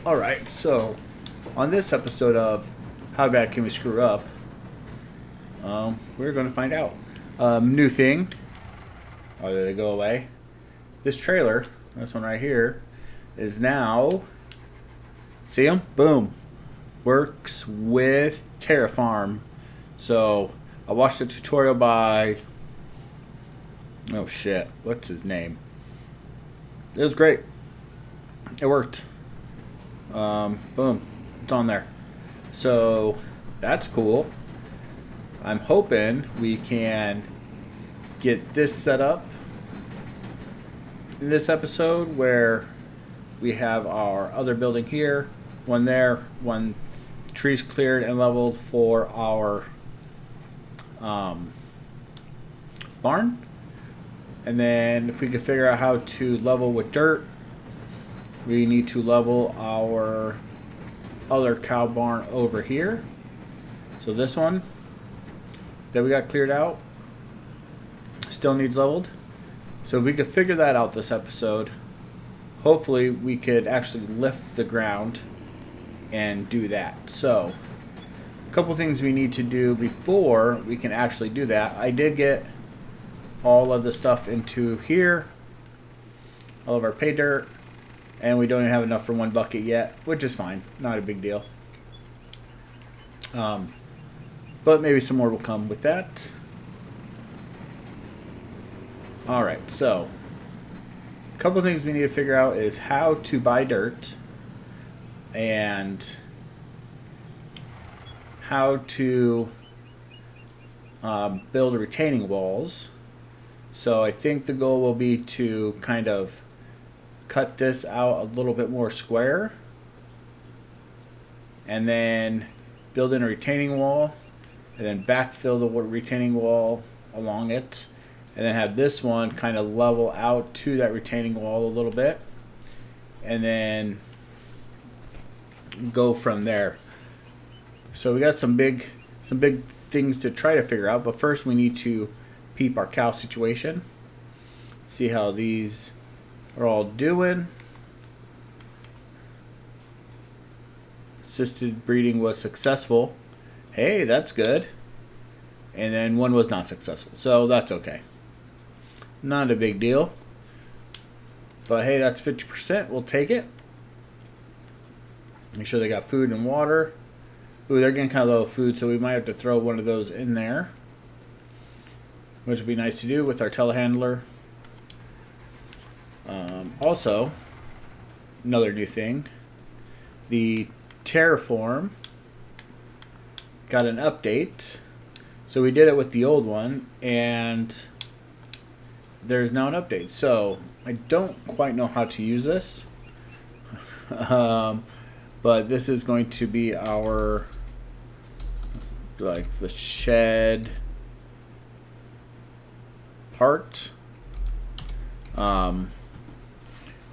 Alright, so on this episode of How Bad Can We Screw Up, we're going to find out. New thing. Oh, did they go away? This trailer, this one right here, is now. See them? Boom. Works with Terraform. So I watched a tutorial by. Oh shit. What's his name? It was great. It worked. Boom. It's on there. So that's cool. I'm hoping we can get this set up in this episode where we have our other building here, one there, one trees cleared and leveled for our barn. And then if we could figure out how to level with dirt, we need to level our other cow barn over here. So this one that we got cleared out still needs leveled. So if we could figure that out this episode, hopefully we could actually lift the ground and do that. So a couple things we need to do before we can actually do that. I did get all of the stuff into here, all of our pay dirt, and we don't even have enough for one bucket yet, which is fine, not a big deal. But maybe some more will come with that. Alright, so a couple things we need to figure out is how to buy dirt and how to build retaining walls. So I think the goal will be to kind of cut this out a little bit more square and then build in a retaining wall and then backfill the retaining wall along it, and then have this one kind of level out to that retaining wall a little bit, and then go from there. So we got some big things to try to figure out, but first we need to peep our cow situation, see how these are all doing. Assisted breeding was successful. Hey, that's good. And then one was not successful, so that's okay. Not a big deal. But hey, that's 50%. We'll take it. Make sure they got food and water. Ooh, they're getting kind of low food, so we might have to throw one of those in there, which would be nice to do with our telehandler. Also, another new thing, the Terraform got an update. So we did it with the old one, and there's now an update. So I don't quite know how to use this, but this is going to be our, like, the shed part.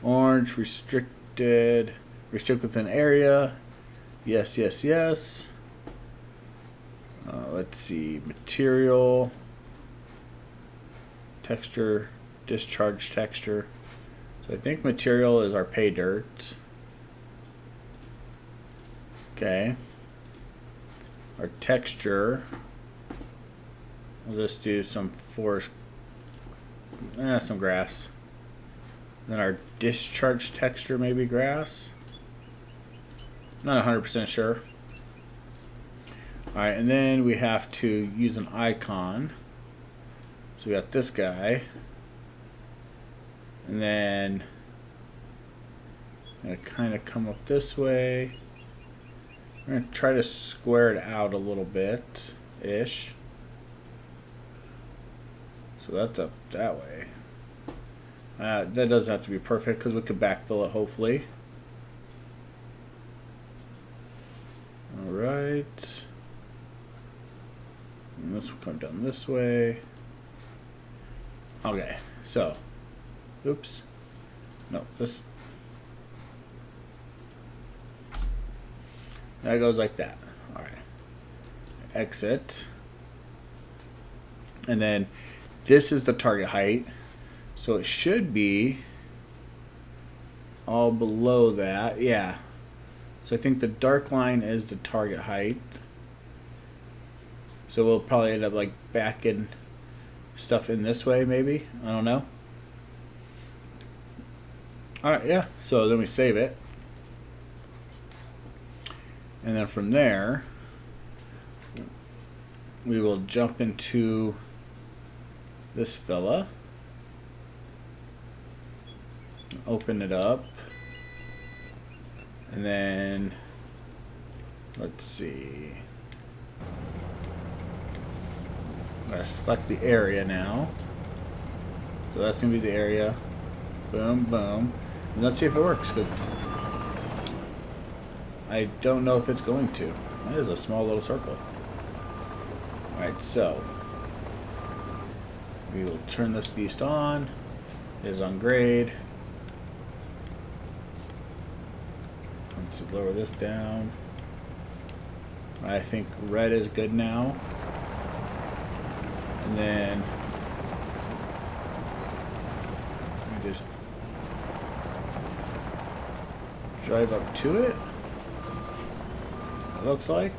Orange restricted, restrict within area. Yes, yes, yes. Let's see, material, texture, discharge texture. So I think material is our pay dirt. Okay. Our texture, we'll just do some forest, some grass. Then our discharge texture, maybe grass. Not 100% sure. Alright, and then we have to use an icon. So we got this guy. And then I'm going to kind of come up this way. We're going to try to square it out a little bit-ish. So that's up that way. That doesn't have to be perfect because we could backfill it, hopefully. Alright. And this will come down this way. Okay, so. Oops. No, this. That goes like that. Alright. Exit. And then this is the target height. So it should be all below that. Yeah. So I think the dark line is the target height. So we'll probably end up like backing stuff in this way, maybe. I don't know. Alright, yeah. So then we save it. And then from there, we will jump into this fella. Open it up. And then, let's see. I'm going to select the area now. So that's going to be the area. Boom, boom. And let's see if it works, because I don't know if it's going to. That is a small little circle. Alright, so we will turn this beast on. It is on grade. Let's lower this down. I think red is good now. And then we just drive up to it. It looks like.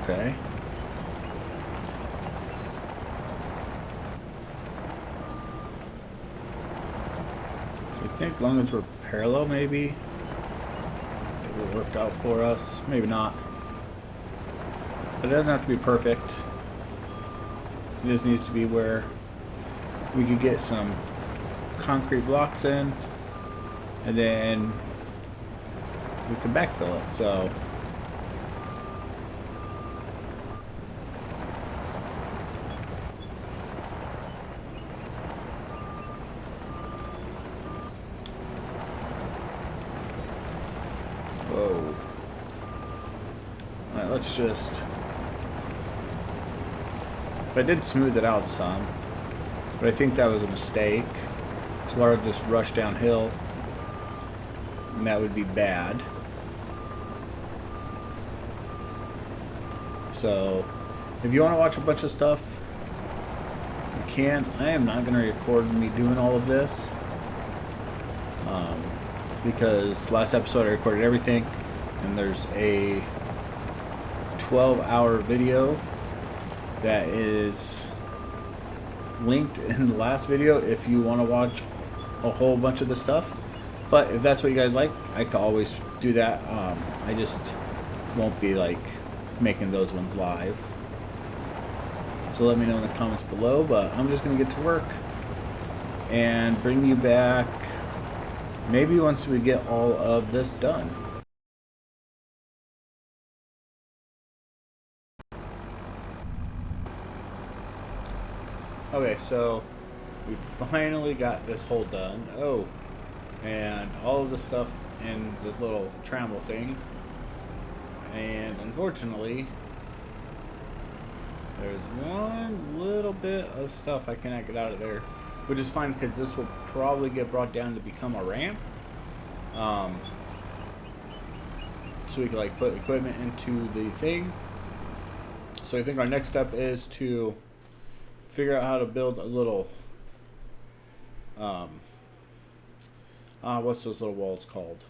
Okay. Do you think as long as we're parallel, maybe it will work out for us? Maybe not. But it doesn't have to be perfect. It just needs to be where we could get some concrete blocks in, and then we can backfill it. So whoa. Alright, let's just... I did smooth it out some, but I think that was a mistake. Because water would just rush downhill, and that would be bad. So, if you want to watch a bunch of stuff, you can. I am not going to record me doing all of this. Because last episode I recorded everything, and there's a 12-hour video that is linked in the last video if you want to watch a whole bunch of the stuff. But if that's what you guys like, I can always do that. I just won't be like making those ones live. So let me know in the comments below, but I'm just going to get to work and bring you back maybe once we get all of this done. Okay, so we finally got this hole done. Oh, and all of the stuff in the little trammel thing. And unfortunately, there's one little bit of stuff I cannot get out of there, which is fine because this will probably get brought down to become a ramp. So we can like put equipment into the thing. So I think our next step is to figure out how to build a little what's those little walls called?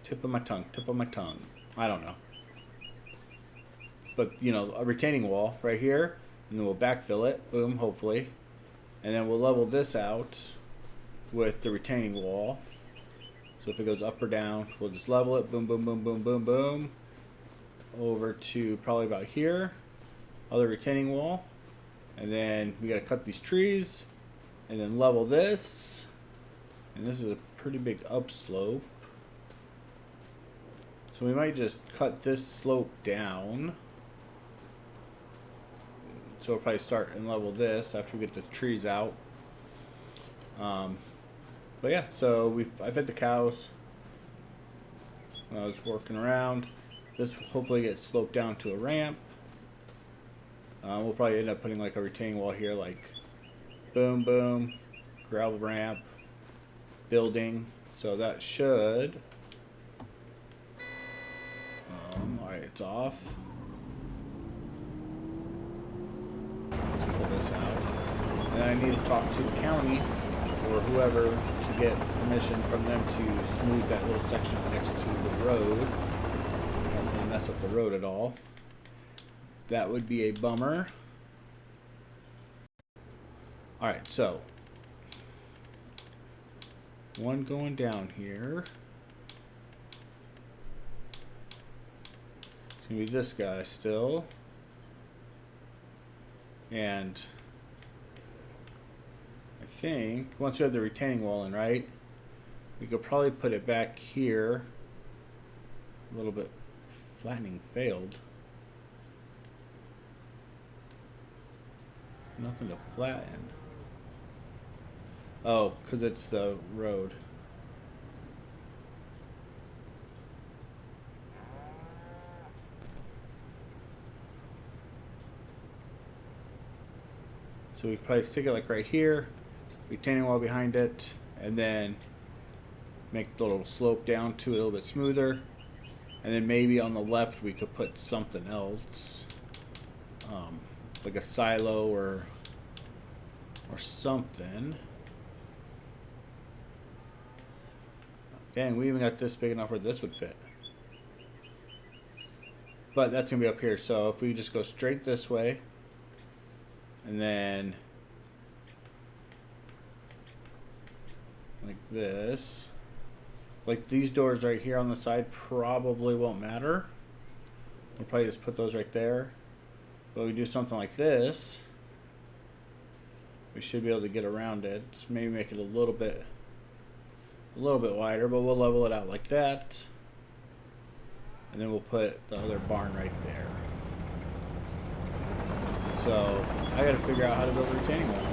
Tip of my tongue. I don't know. But, you know, a retaining wall right here, and then we'll backfill it. Boom, hopefully. And then we'll level this out with the retaining wall. So if it goes up or down, we'll just level it. Boom, boom, boom, boom, boom, boom. Over to probably about here. Other retaining wall. And then we got to cut these trees. And then level this. And this is a pretty big upslope. So we might just cut this slope down. So we'll probably start and level this after we get the trees out. But yeah, so I fed the cows when I was working around. This will hopefully get sloped down to a ramp. We'll probably end up putting like a retaining wall here, like boom, boom, gravel ramp, building. So that should Alright, it's off. Let's pull this out. And I need to talk to the county or whoever to get permission from them to smooth that little section next to the road. Don't want to mess up the road at all. That would be a bummer. Alright, so one going down here. It's going to be this guy still. And I think once we have the retaining wall in, right, we could probably put it back here. A little bit flattening failed. Nothing to flatten. Oh, because it's the road. So we probably stick it like right here, retaining wall behind it, and then make the little slope down to it a little bit smoother. And then maybe on the left we could put something else, like a silo or something. Dang, we even got this big enough where this would fit. But that's gonna be up here. So if we just go straight this way, and then like this, like these doors right here on the side probably won't matter. We'll probably just put those right there. But we do something like this, we should be able to get around it. Let's maybe make it a little bit wider, but we'll level it out like that. And then we'll put the other barn right there. So I gotta figure out how to build a retaining wall.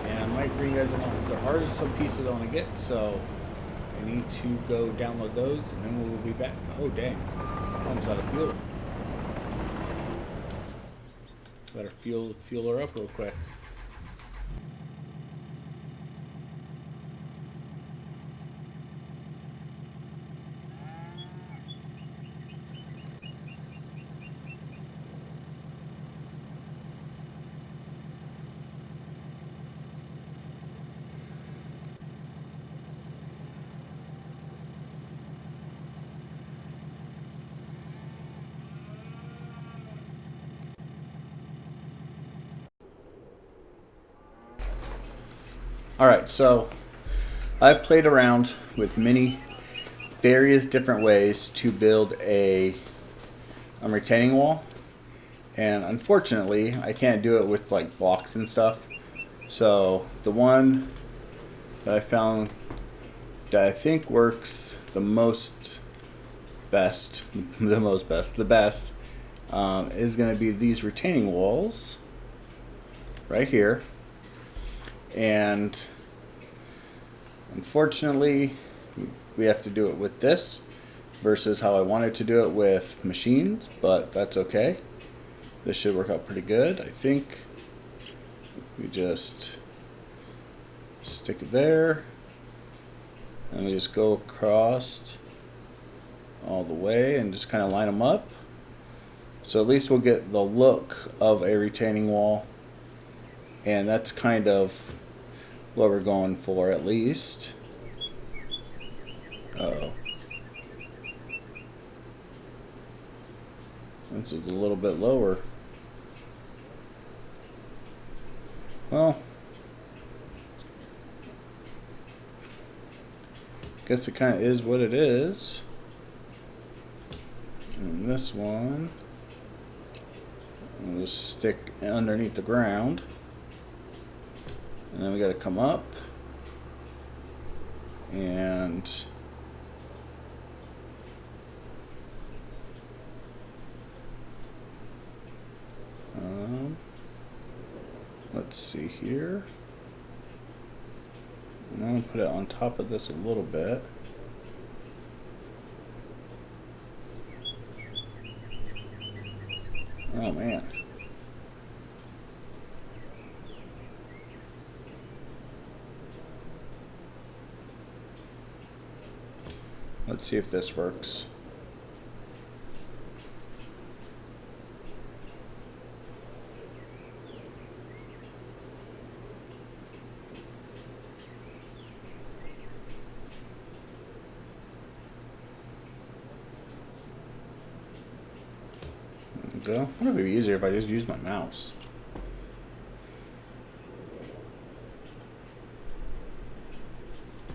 And I might bring you guys along. There are some pieces I want to get, so I need to go download those and then we'll be back. Oh dang, almost out of fuel. Better fuel her up real quick. Alright, so I've played around with many various different ways to build a retaining wall, and unfortunately I can't do it with like blocks and stuff. So the one that I found that I think works the best is going to be these retaining walls right here. And unfortunately we have to do it with this versus how I wanted to do it with machines, but that's okay. This should work out pretty good. I think we just stick it there and we just go across all the way and just kind of line them up. So at least we'll get the look of a retaining wall, and that's kind of what we're going for, at least. Uh-oh. This is a little bit lower. Well, guess it kind of is what it is. And this one, we'll just stick underneath the ground. And then we got to come up and let's see here. And I'm going to put it on top of this a little bit. Oh man. Let's see if this works. go. I wonder if it'd be easier if I just use my mouse.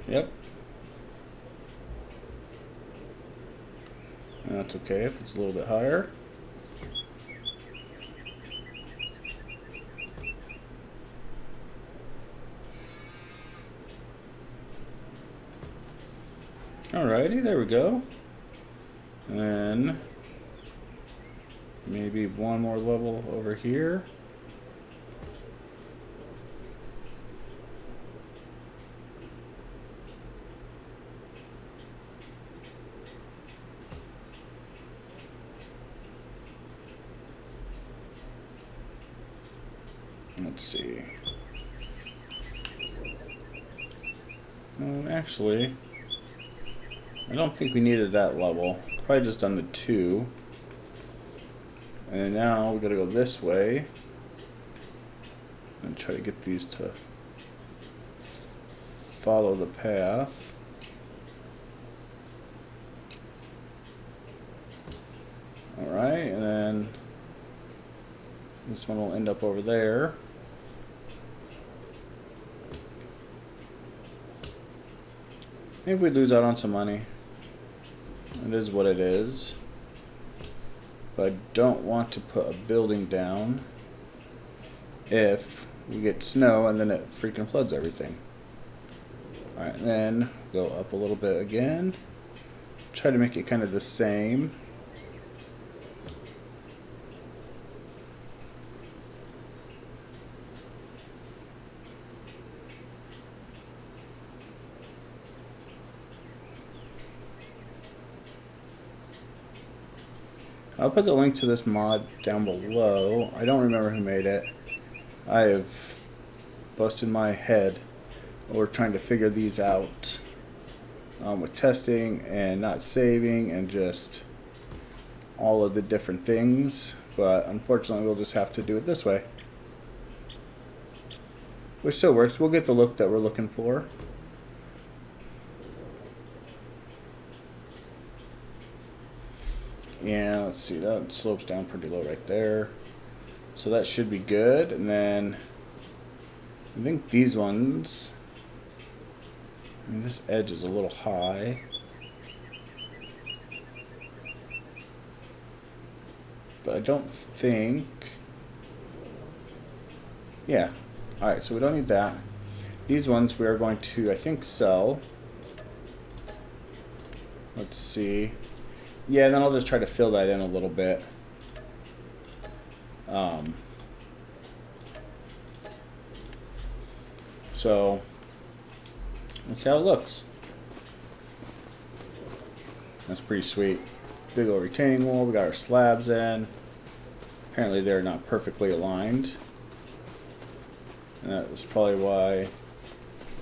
Yep. And that's okay if it's a little bit higher. Alrighty, there we go. And then maybe one more level over here. Let's see. Actually, I don't think we needed that level. Probably just done the 2. And now we gotta go this way and try to get these to follow the path. Alright, and then this one will end up over there. Maybe we lose out on some money. It is what it is. But I don't want to put a building down if we get snow and then it freaking floods everything. Alright, then go up a little bit again. Try to make it kind of the same. I'll put the link to this mod down below. I don't remember who made it. I have busted my head over trying to figure these out with testing and not saving and just all of the different things. But unfortunately, we'll just have to do it this way. Which still works. We'll get the look that we're looking for. Yeah, let's see, that slopes down pretty low right there. So that should be good. And then I think these ones, I mean, this edge is a little high. But I don't think, yeah. Alright, so we don't need that. These ones we are going to, I think, sell. Let's see. Yeah, and then I'll just try to fill that in a little bit. So, let's see how it looks. That's pretty sweet. Big old retaining wall. We got our slabs in. Apparently they're not perfectly aligned. And that was probably why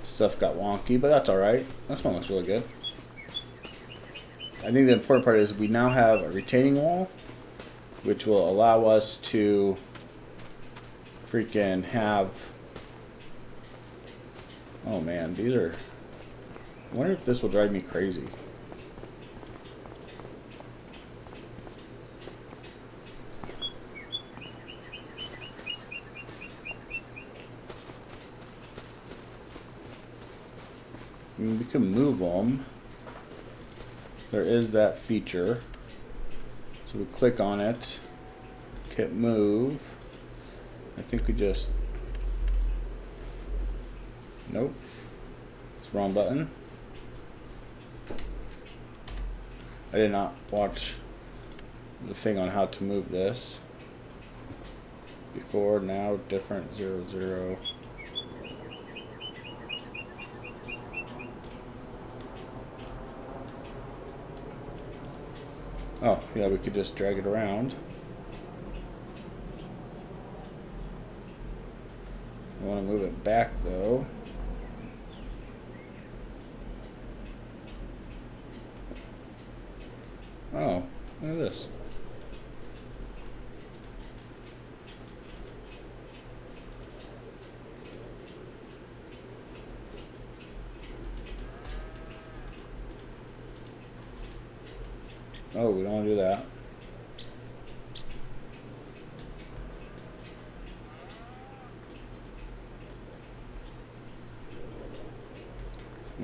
stuff got wonky, but that's alright. This one looks really good. I think the important part is we now have a retaining wall, which will allow us to freaking have... Oh man, these are... I wonder if this will drive me crazy. I mean, we can move them. There is that feature. So we click on it, hit move. I think we just, nope, it's the wrong button. I did not watch the thing on how to move this. Before, now, different, 0, 0. Oh, yeah, we could just drag it around. I want to move it back, though. Oh, look at this. Oh, we don't want to do that.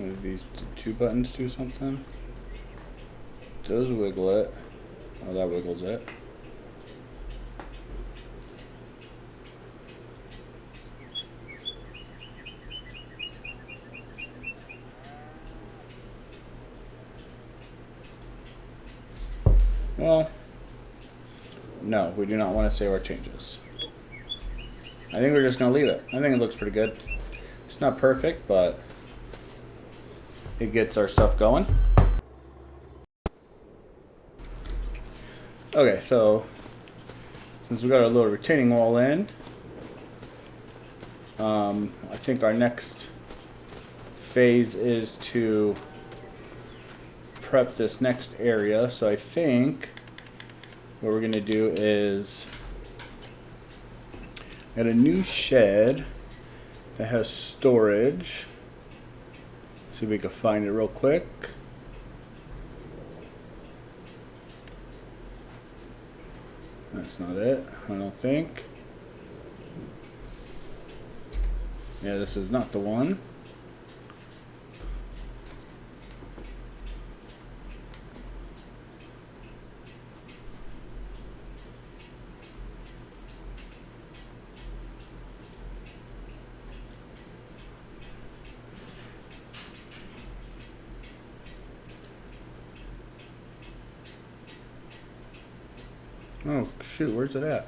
Maybe these two buttons do something. Does wiggle it. Oh, that wiggles it. Well, no, we do not want to save our changes. I think we're just going to leave it. I think it looks pretty good. It's not perfect, but it gets our stuff going. Okay, so since we got our little retaining wall in, I think our next phase is to prep this next area. So I think what we're going to do is get a new shed that has storage. See if we can find it real quick. That's not it, I don't think. Yeah, this is not the one. Oh shoot, where's it at?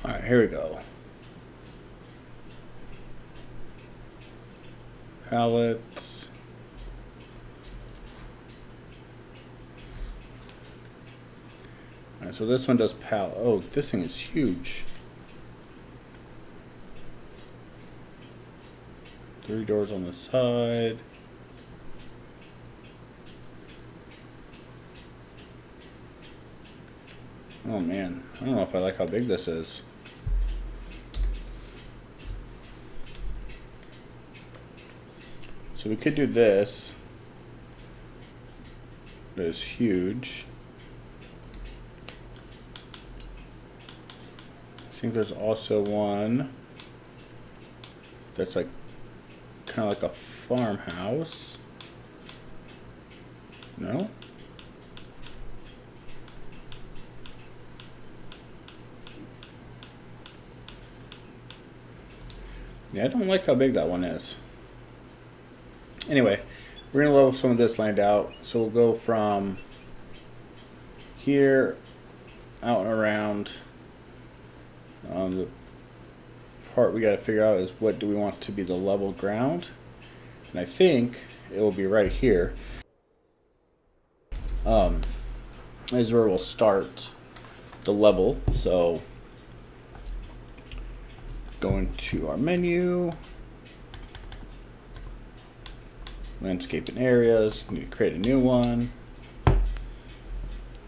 Alright, here we go. Pallets. Alright, so this one does pallet. Oh, this thing is huge. 3 doors on the side. Oh man, I don't know if I like how big this is. So we could do this. That is huge. I think there's also one that's like kind of like a farmhouse. No? Yeah, I don't like how big that one is. Anyway, we're going to level some of this land out. So we'll go from here out and around. The part we got to figure out is what do we want to be the level ground. And I think it will be right here. Is where we'll start the level. So going to our menu. Landscape and areas. Need to create a new one.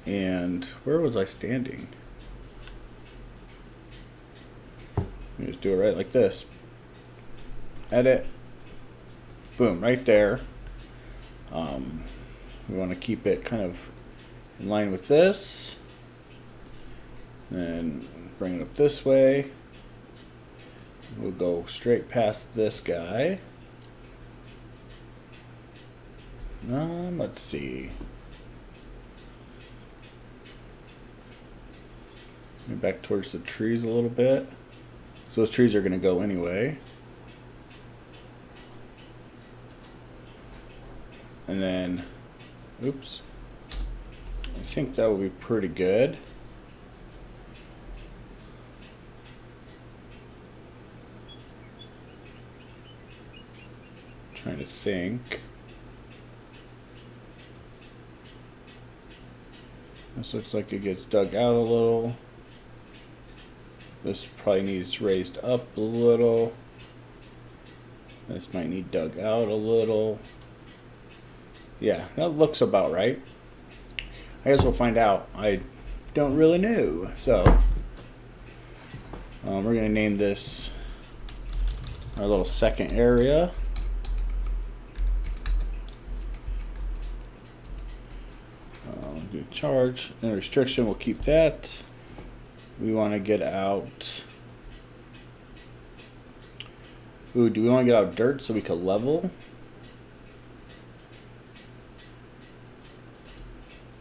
And where was I standing? Let me just do it right like this. Edit. Boom, right there. We want to keep it kind of in line with this. Then bring it up this way. We'll go straight past this guy. Let's see. Maybe back towards the trees a little bit. So those trees are going to go anyway. And then, oops. I think that will be pretty good. Trying to think. This looks like it gets dug out a little. This probably needs raised up a little. This might need dug out a little. Yeah, that looks about right. I guess we'll find out. I don't really know. So, we're going to name this our little second area. Do charge and restriction, we'll keep that. We want to get out. Ooh, do we want to get out dirt so we can level?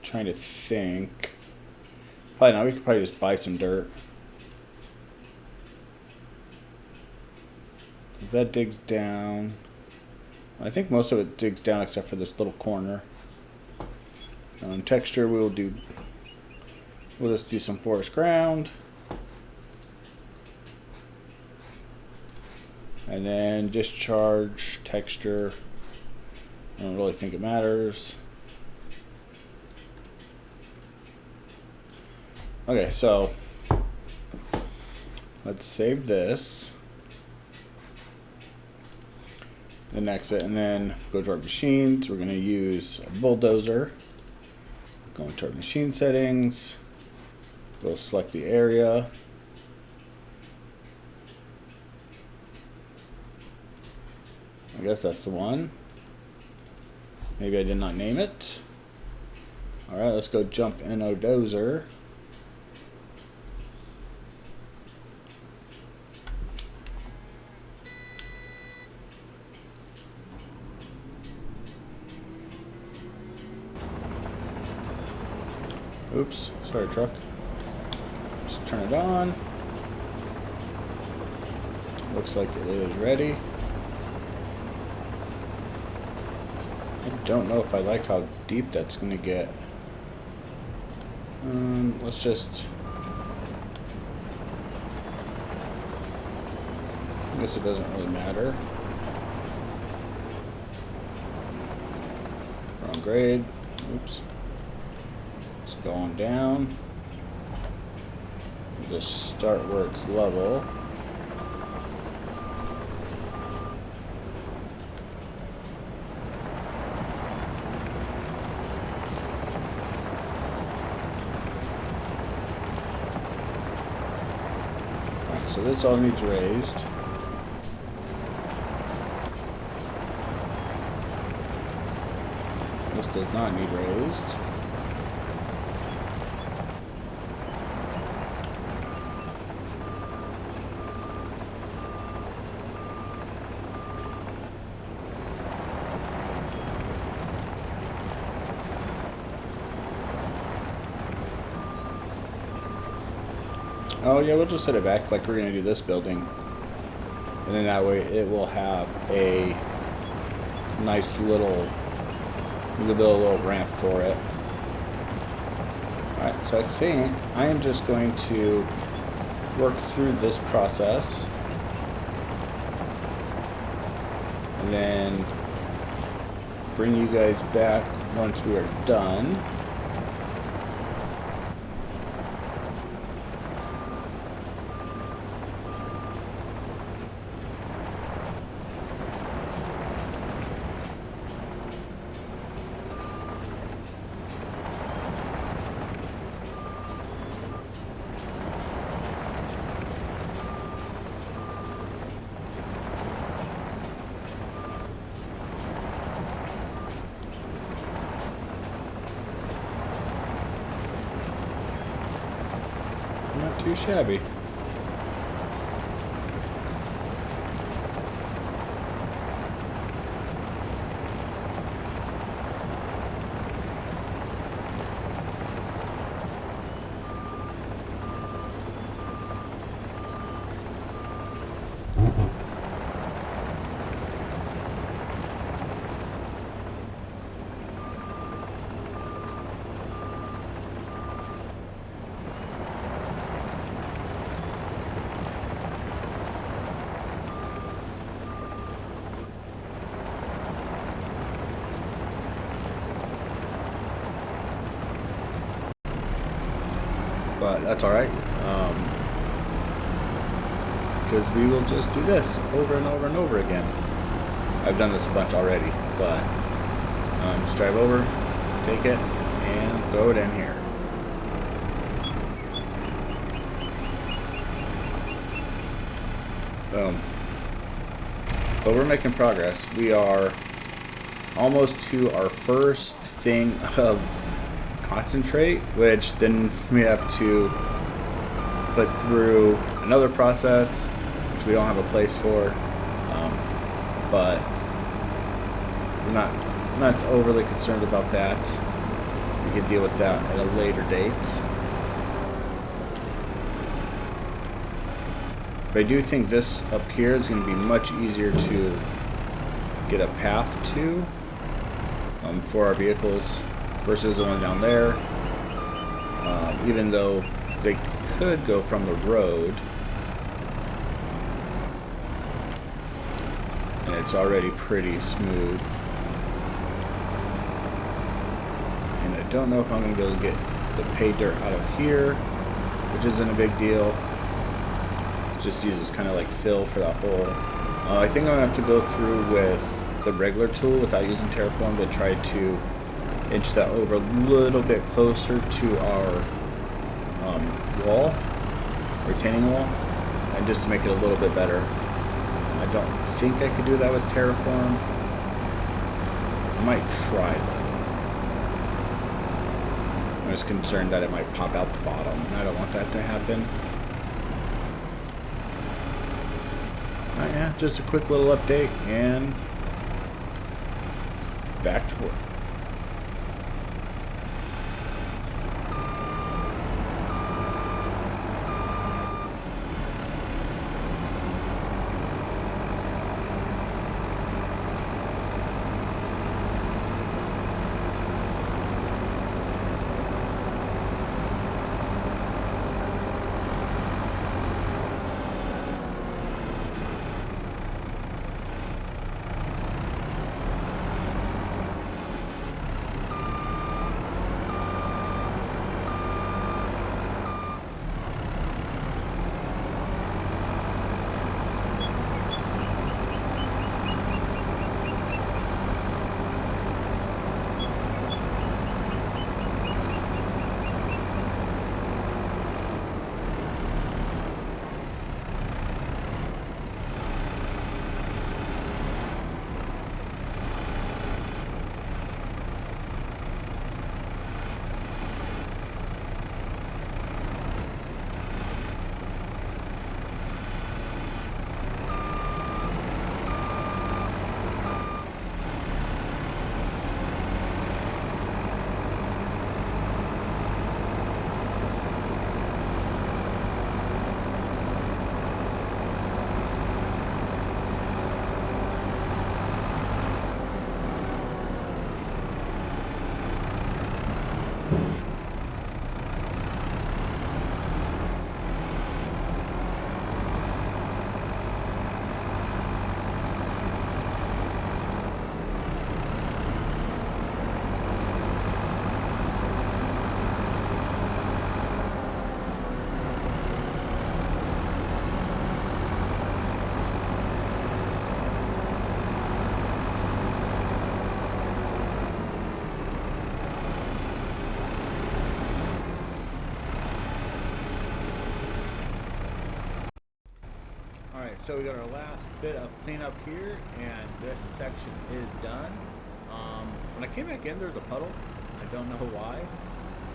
Trying to think. Probably not. We could probably just buy some dirt. If that digs down. I think most of it digs down except for this little corner. Texture, we'll just do some forest ground. And then discharge, texture. I don't really think it matters. Okay, so let's save this. Then exit, and then go to our machines. We're going to use a bulldozer. Go into our machine settings. We'll select the area. I guess that's the one. Maybe I did not name it. Alright, let's go jump in our dozer. Oops, sorry truck. Just turn it on. Looks like it is ready. I don't know if I like how deep that's going to get. Let's just... I guess it doesn't really matter. Wrong grade. Oops. It's going down. We'll just start where it's level. Alright, so this all needs raised. This does not need raised. Oh yeah, we'll just set it back like we're going to do this building. And then that way it will have a nice little, we'll build a little ramp for it. Alright, so I think I am just going to work through this process. And then bring you guys back once we are done. Not too shabby. but that's alright. Because we will just do this over and over and over again. I've done this a bunch already, but just drive over, take it, and throw it in here. Boom. But we're making progress. We are almost to our first thing of concentrate, which then we have to put through another process, which we don't have a place for. But we're not overly concerned about that. We can deal with that at a later date. But I do think this up here is going to be much easier to get a path to for our vehicles versus the one down there. Even though they could go from the road, and it's already pretty smooth. And I don't know if I'm going to be able to get the pay dirt out of here, which isn't a big deal. Just uses kind of like fill for that hole. I think I'm going to have to go through with the regular tool without using Terraform to try to inch that over a little bit closer to our wall, retaining wall, and just to make it a little bit better. I don't think I could do that with Terraform. I might try though. I'm just concerned that it might pop out the bottom, and I don't want that to happen. Yeah, just a quick little update and back to work. So we got our last bit of cleanup here, and this section is done. When I came back in, there's a puddle. I don't know why.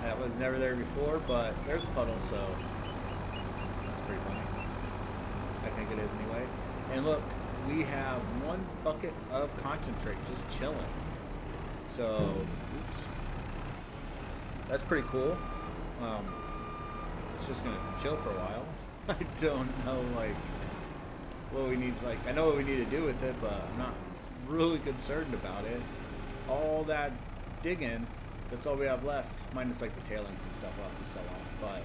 That was never there before, but there's a puddle, so that's pretty funny. I think it is anyway. And look, we have 1 bucket of concentrate just chilling. So, oops. That's pretty cool. It's just gonna chill for a while. I don't know, like, what we need, like, I know what we need to do with it, but I'm not really concerned about it. All that digging, that's all we have left, minus like the tailings and stuff we'll have to sell off, but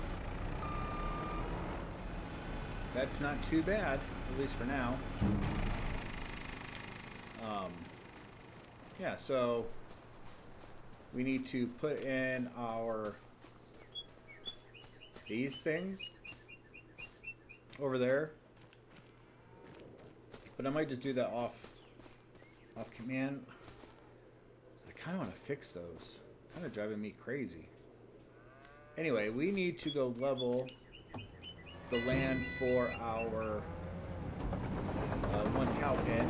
that's not too bad, at least for now. Yeah, so we need to put in our these things over there. But I might just do that off command. I kind of want to fix those. Kind of driving me crazy. Anyway, we need to go level the land for our one cow pen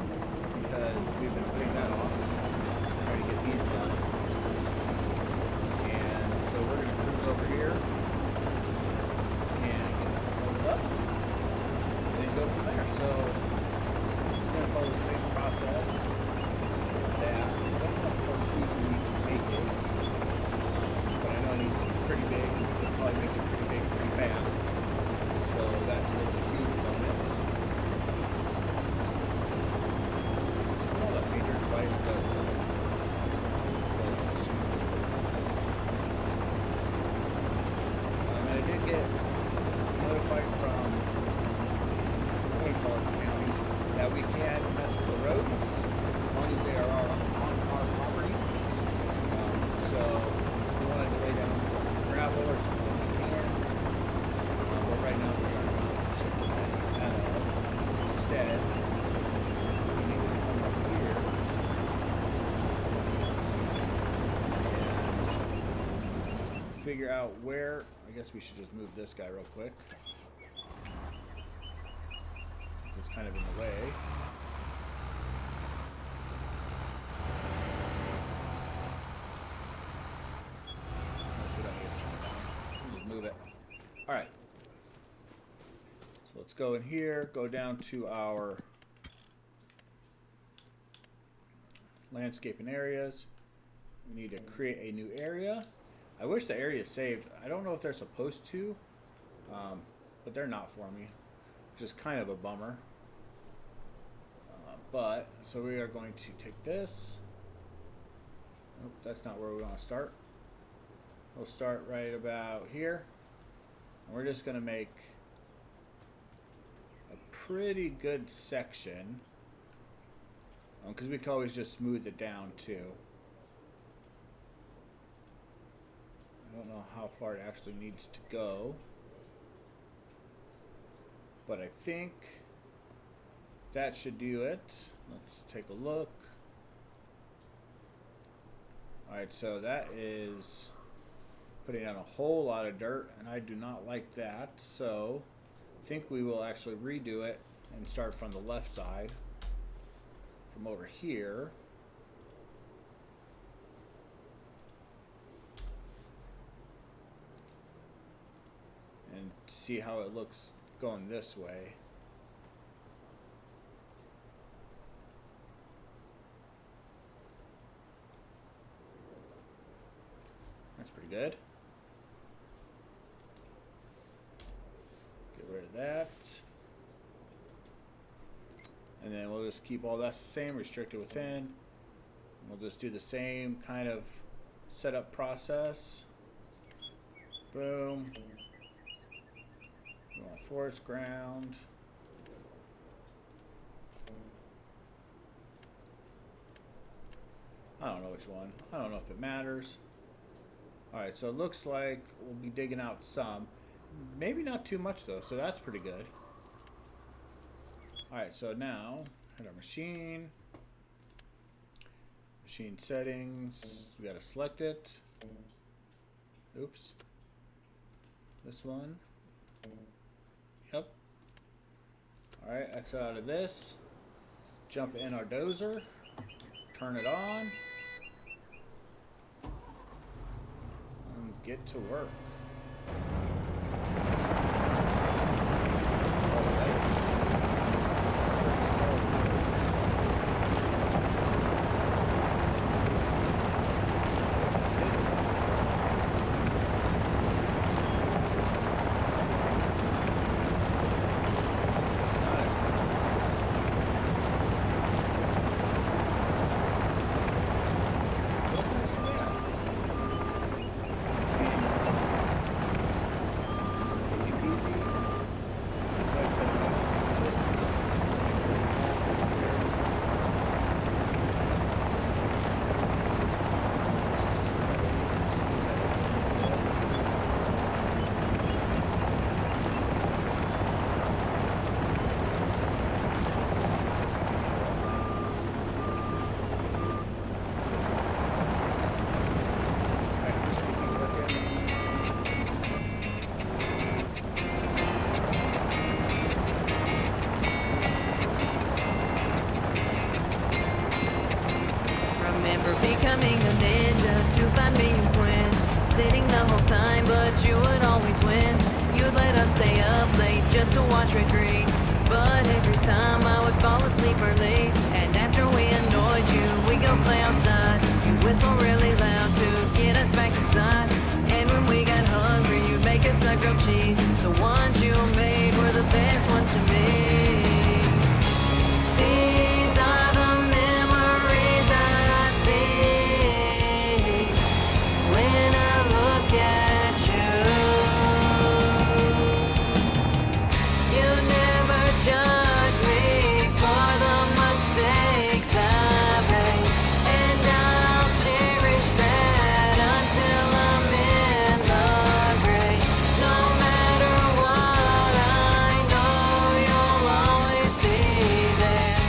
because we've been putting that off. Trying to get these done. And so we're going to cruise over here and get this leveled up and then go from there. So we're going to follow the same process as that. I don't know how huge we need to make it, but I know it needs to be pretty big. We could probably make it pretty big pretty fast. So that is a huge bonus. So all that painter twice does something. I did get notified from, what do you call it, the county, that we can mess with the roads as long as they are on our property. So if we wanted to lay down some gravel or something, we can. But right now we are not concerned with that at all. Instead, we need to come up here and figure out where. I guess we should just move this guy real quick. Since it's kind of in the way. That's what I need to turn it down. Just move it. Alright. So let's go in here, go down to our landscaping areas. We need to create a new area. I wish the area is saved. I don't know if they're supposed to, but they're not for me, which is kind of a bummer. So we are going to take this. Nope, that's not where we want to start. We'll start right about here. And we're just going to make a pretty good section, because we can always just smooth it down too. I don't know how far it actually needs to go, but I think that should do it. Let's take a look. Alright, so that is putting down a whole lot of dirt, and I do not like that, so I think we will actually redo it and start from the left side, from over here. And see how it looks going this way. That's pretty good. Get rid of that. And then we'll just keep all that the same, restrict it within. And we'll just do the same kind of setup process. Boom. We want forest ground. I don't know which one. I don't know if it matters. Alright, so it looks like we'll be digging out some. Maybe not too much though, so that's pretty good. Alright, so now hit our machine. Machine settings. We gotta select it. Oops. This one. Yep. Alright, exit out of this. Jump in our dozer. Turn it on. And get to work. just to watch red green. But every time I would fall asleep early, and after we annoyed you, we go play outside. You whistle really loud to get us back inside. And when we got hungry, you'd make us a grilled cheese. The ones you made were the best ones to me. These are the memories I see when I look at you. You never judge me for the mistakes I've made, and I'll cherish that until I'm in the grave. No matter what, I know you'll always be there.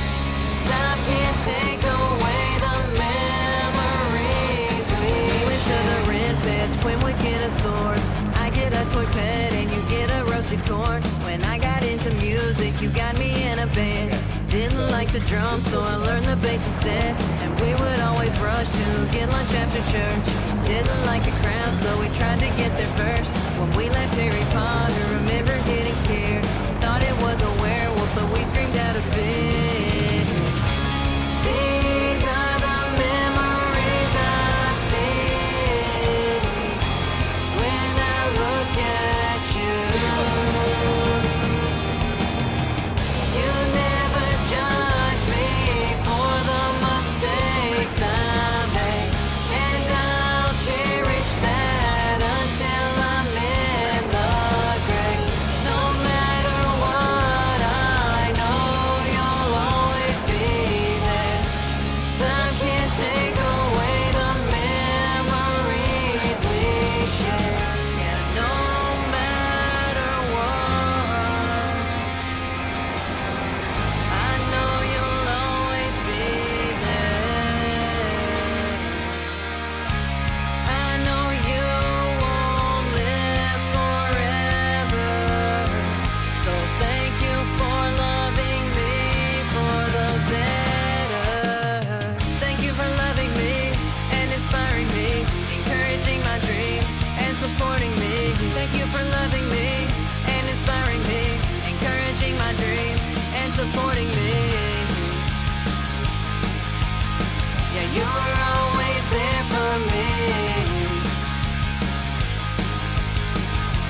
Time can't take away the memories. We went to the Red Fest, Quinn would get a sword, I get a toy pet, and you get a roasted corn. When I got into music, you got me in a band. Didn't like the drums, so I learned the bass instead. And we would always rush to get lunch after church. Didn't like the crowd, so we tried to get there first. When we left Harry Potter, remember getting scared. Thought it was a werewolf, so we screamed out of fear. These are the memories I see when I look at you. You never judge me for the mistakes I made, and I'll cherish that until I'm in the grave. No matter what, I know you'll always be there. Time can't take away the memories we share. Yeah, no matter what, I know you'll always be there. I know you won't live forever, so thank you for loving me for the better. Thank you for loving me and inspiring me, encouraging my dreams and supporting me. Thank you for loving me and inspiring me, encouraging my dreams and supporting me. Yeah, you were always there for me.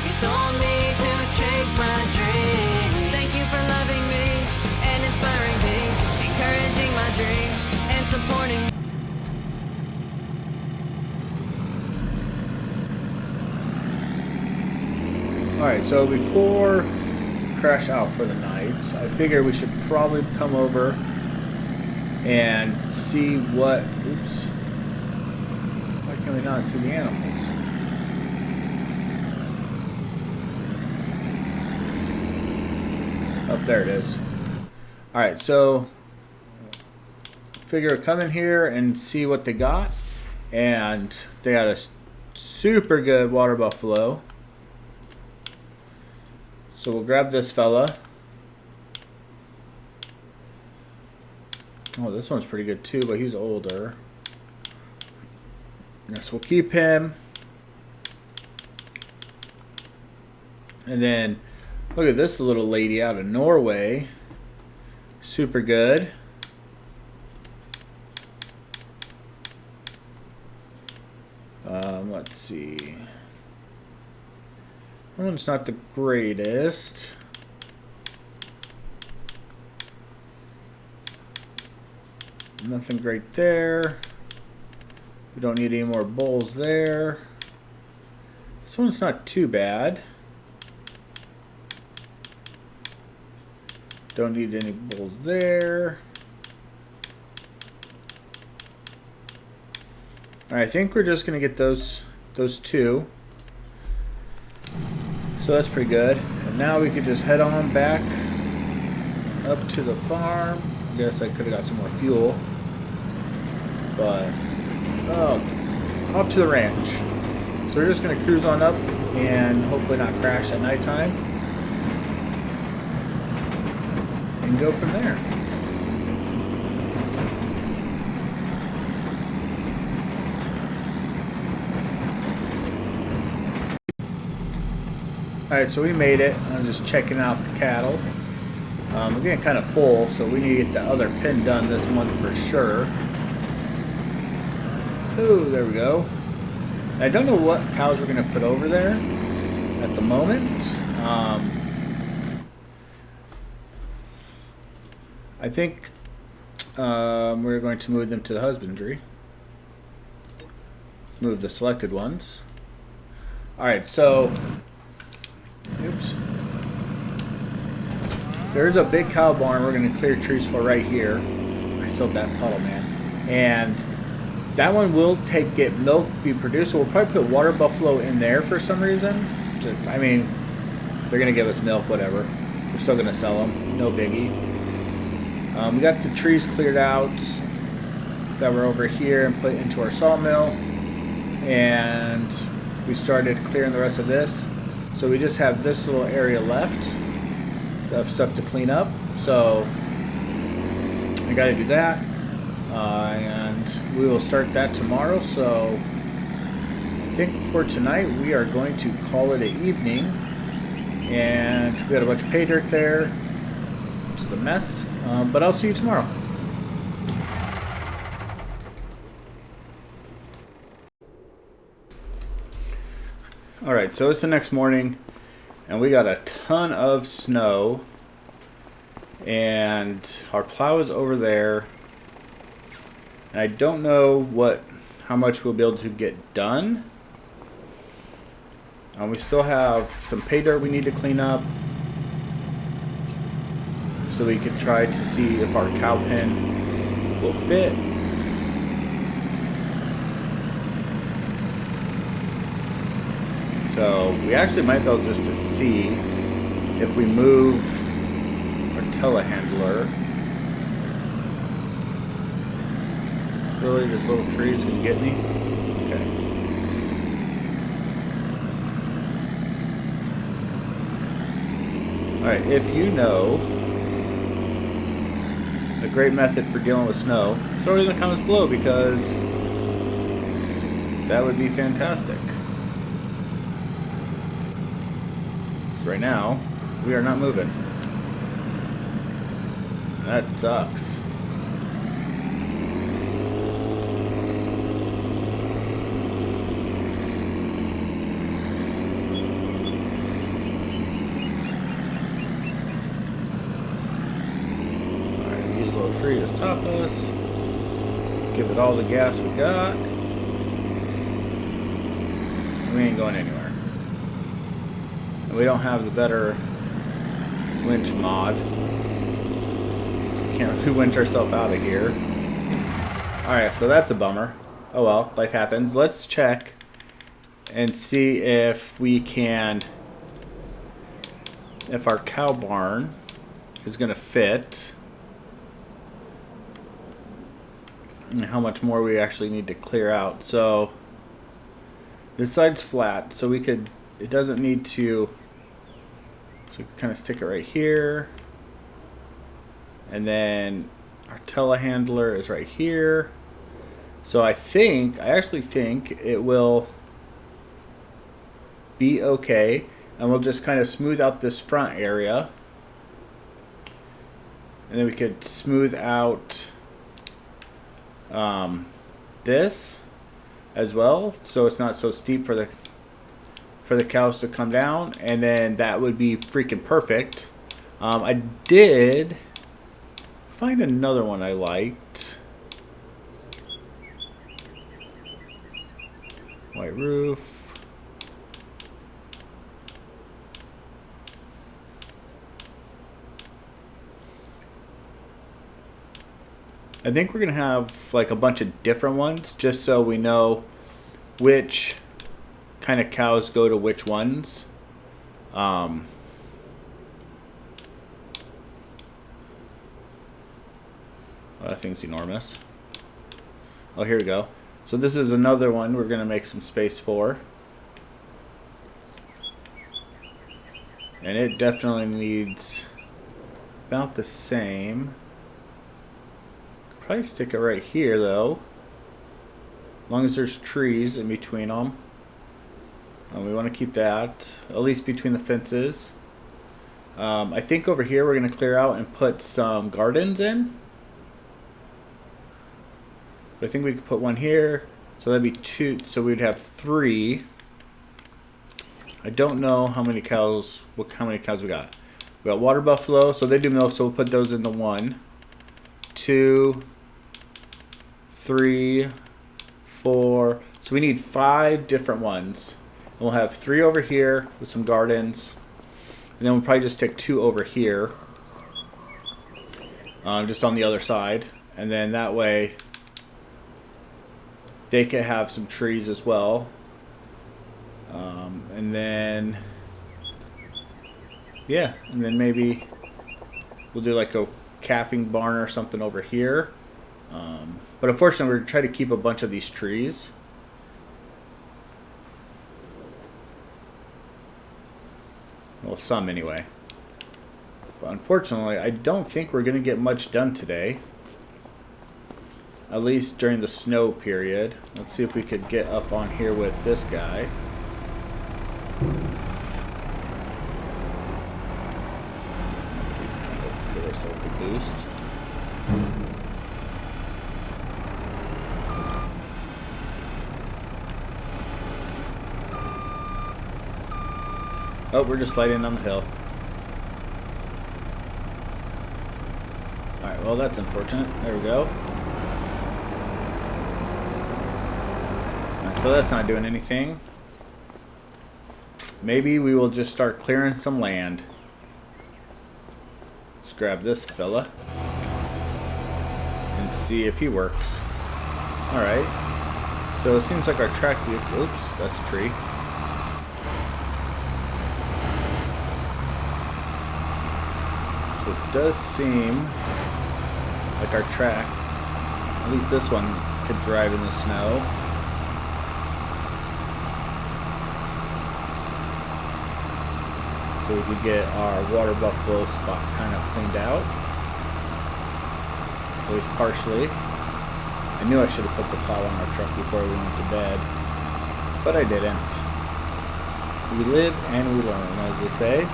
You told me to chase my dreams. Thank you for loving me and inspiring me, encouraging my dreams and supporting me. Alright, so before we crash out for the night, I figure we should probably come over and see what... Oops. Why can we not see the animals? Oh, there it is. Alright, so figure come in here and see what they got. And they got a super good water buffalo. So we'll grab this fella. Oh, this one's pretty good too, but he's older. Yes, we'll keep him. And then look at this little lady out of Norway. Super good. Let's see. That one's not the greatest. Nothing great there. We don't need any more bowls there. This one's not too bad. Don't need any bowls there. Alright, I think we're just gonna get those two. So that's pretty good. And now we could just head on back up to the farm. I guess I could have got some more fuel. But off to the ranch. So we're just gonna cruise on up and hopefully not crash at nighttime. And go from there. Alright, so we made it. I'm just checking out the cattle. We're getting kind of full, so we need to get the other pen done this month for sure. Ooh, there we go. I don't know what cows we're going to put over there at the moment. I think we're going to move them to the husbandry. Move the selected ones. Alright, so... Oops. There's a big cow barn we're going to clear trees for right here. I sold that puddle, man. And that one will get milk be produced. So we'll probably put water buffalo in there for some reason. I mean, they're going to give us milk, whatever. We're still going to sell them. No biggie. We got the trees cleared out that were over here and put into our sawmill. And we started clearing the rest of this. So we just have this little area left of stuff to clean up. So I got to do that. And we will start that tomorrow. So I think for tonight we are going to call it an evening. And we got a bunch of pay dirt there, which is a mess. But I'll see you tomorrow. Alright, so it's the next morning, and we got a ton of snow, and our plow is over there, and I don't know how much we'll be able to get done. We still have some pay dirt we need to clean up, so we can try to see if our cow pen will fit. So we actually might be able just to see if we move our telehandler. Really, this little tree is going to get me? Okay. Alright, if you know a great method for dealing with snow, throw it in the comments below, because that would be fantastic. Right now, we are not moving. That sucks. Alright, use a little tree to stop us. Give it all the gas we got. We ain't going anywhere. We don't have the better winch mod. So we can't really winch ourselves out of here. Alright, so that's a bummer. Oh well, life happens. Let's check and see if we can... if our cow barn is going to fit. And how much more we actually need to clear out. So, this side's flat, so we could... it doesn't need to... so we can kind of stick it right here. And then our telehandler is right here. So I actually think it will be okay. And we'll just kind of smooth out this front area. And then we could smooth out this as well, so it's not so steep for the cows to come down, and then that would be freaking perfect. I did find another one I liked. White roof. I think we're gonna have like a bunch of different ones, just so we know which kind of cows go to which ones. Oh, that thing's enormous. Oh, here we go. So this is another one we're gonna make some space for. And it definitely needs about the same. Probably stick it right here though, as long as there's trees in between them. We want to keep that at least between the fences. I think over here we're going to clear out and put some gardens in. But I think we could put one here, so that'd be 2. So we'd have 3. I don't know how many cows. How many cows we got? We got water buffalo, so they do milk, so we'll put those into 1, 2, 3, 4. So we need 5 different ones. And we'll have 3 over here with some gardens. And then we'll probably just take 2 over here. Just on the other side. And then that way they could have some trees as well. And then, yeah, and then maybe we'll do like a calving barn or something over here. But unfortunately, we're trying to keep a bunch of these trees. Well, some anyway. But unfortunately, I don't think we're going to get much done today. At least during the snow period. Let's see if we could get up on here with this guy. If we can kind of give ourselves a boost. Oh, we're just sliding down the hill. Alright, well that's unfortunate. There we go. Right, so that's not doing anything. Maybe we will just start clearing some land. Let's grab this fella and see if he works. Alright. So it seems like our track vehicle... Oops, that's a tree. So it does seem like our track, at least this one, could drive in the snow. So we could get our water buffalo spot kind of cleaned out. At least partially. I knew I should have put the plow on our truck before we went to bed, but I didn't. We live and we learn, as they say.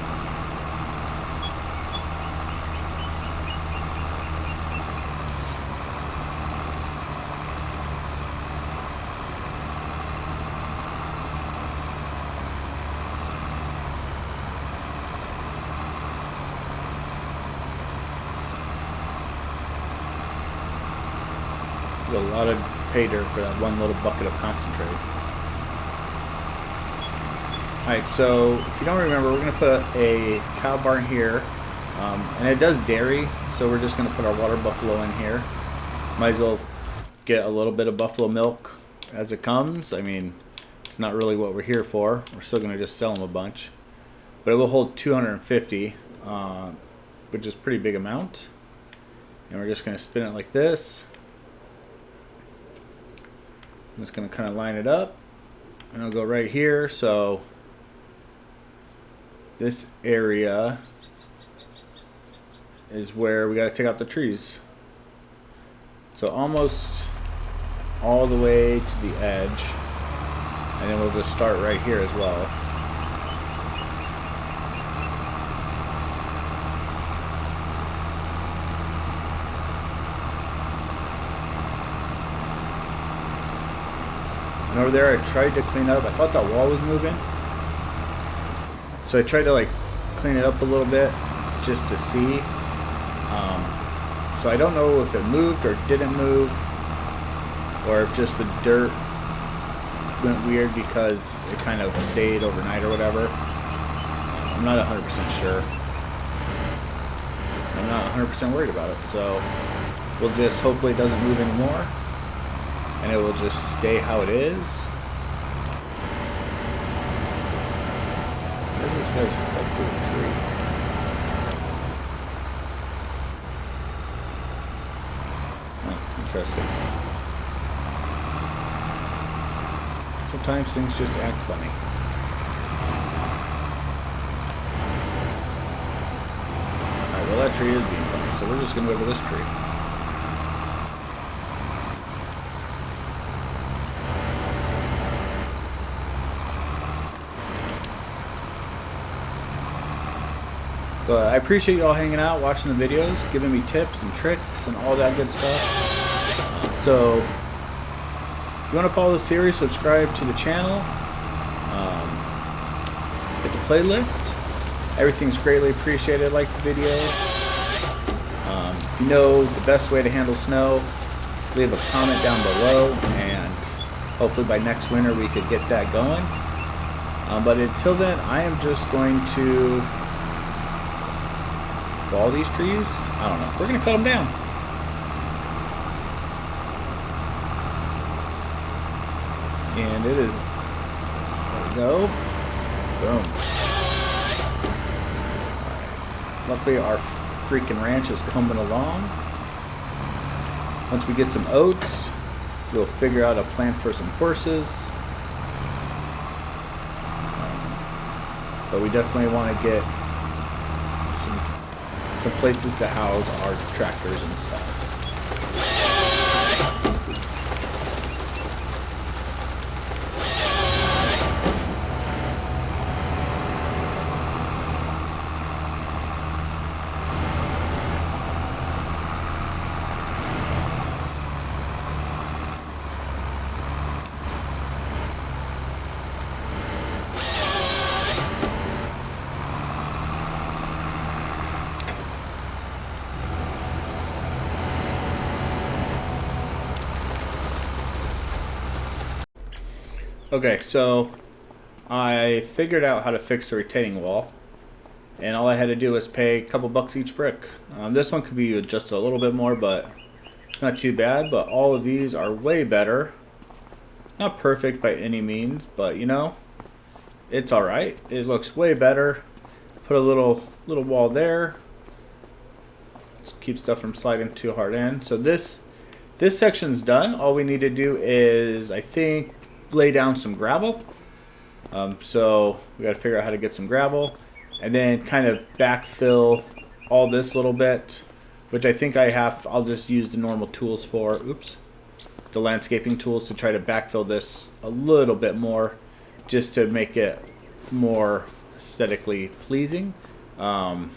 A lot of pay dirt for that one little bucket of concentrate. Alright, so if you don't remember, we're going to put a cow barn here. And it does dairy, so we're just going to put our water buffalo in here. Might as well get a little bit of buffalo milk as it comes. I mean, it's not really what we're here for. We're still going to just sell them a bunch. But it will hold 250, which is a pretty big amount. And we're just going to spin it like this. I'm just going to kind of line it up, and I'll go right here. So this area is where we got to take out the trees. So almost all the way to the edge, and then we'll just start right here as well. And over there I tried to clean up. I thought that wall was moving. So I tried to like clean it up a little bit just to see. So I don't know if it moved or didn't move, or if just the dirt went weird because it kind of stayed overnight or whatever. I'm not 100% sure. I'm not 100% worried about it. So we'll just hopefully it doesn't move anymore. And it will just stay how it is. Where's this guy stuck to a tree? Oh, interesting. Sometimes things just act funny. Alright, well that tree is being funny, so we're just gonna go to this tree. But I appreciate you all hanging out, watching the videos, giving me tips and tricks and all that good stuff. So if you want to follow the series, subscribe to the channel. Hit the playlist. Everything's greatly appreciated. Like the video. If you know the best way to handle snow, leave a comment down below, and hopefully by next winter we could get that going. But until then, I am just going to fall these trees. I don't know. We're going to cut them down. And it is. There we go. Boom. Alright. Luckily, our freaking ranch is coming along. Once we get some oats, we'll figure out a plan for some horses. But we definitely want to get some places to house our tractors and stuff. Okay, so I figured out how to fix the retaining wall, and all I had to do was pay a couple bucks each brick. This one could be just a little bit more, but it's not too bad. But all of these are way better. Not perfect by any means, but you know, it's alright. It looks way better. Put a little wall there. Keep stuff from sliding too hard in. So this section's done. All we need to do is, I think, lay down some gravel. So we got to figure out how to get some gravel, and then kind of backfill all this little bit, which I think I'll just use the normal tools for, the landscaping tools, to try to backfill this a little bit more, just to make it more aesthetically pleasing. Yeah,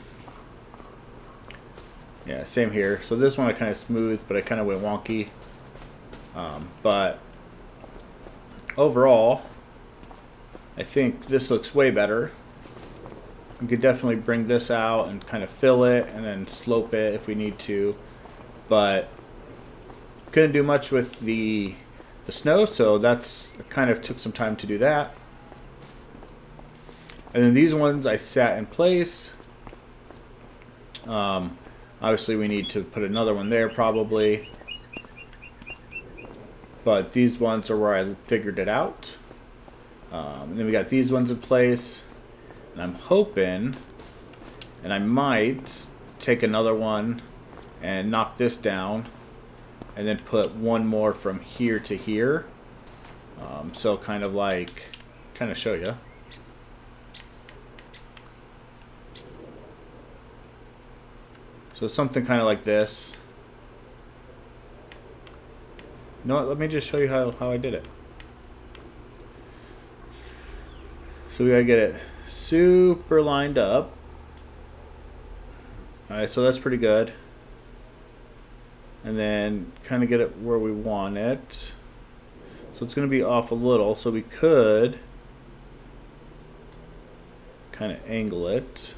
same here. So this one I kind of smoothed, but I kind of went wonky. But overall, I think this looks way better. We could definitely bring this out and kind of fill it and then slope it if we need to, but couldn't do much with the snow, so that's kind of took some time to do that. And then these ones I sat in place. Obviously we need to put another one there probably. But these ones are where I figured it out. And then we got these ones in place. And I'm hoping, and I might take another one and knock this down, and then put one more from here to here. So kind of show you. So something kind of like this. You know what, let me just show you how I did it. So we gotta get it super lined up. Alright, so that's pretty good. And then kind of get it where we want it. So it's gonna be off a little, so we could kind of angle it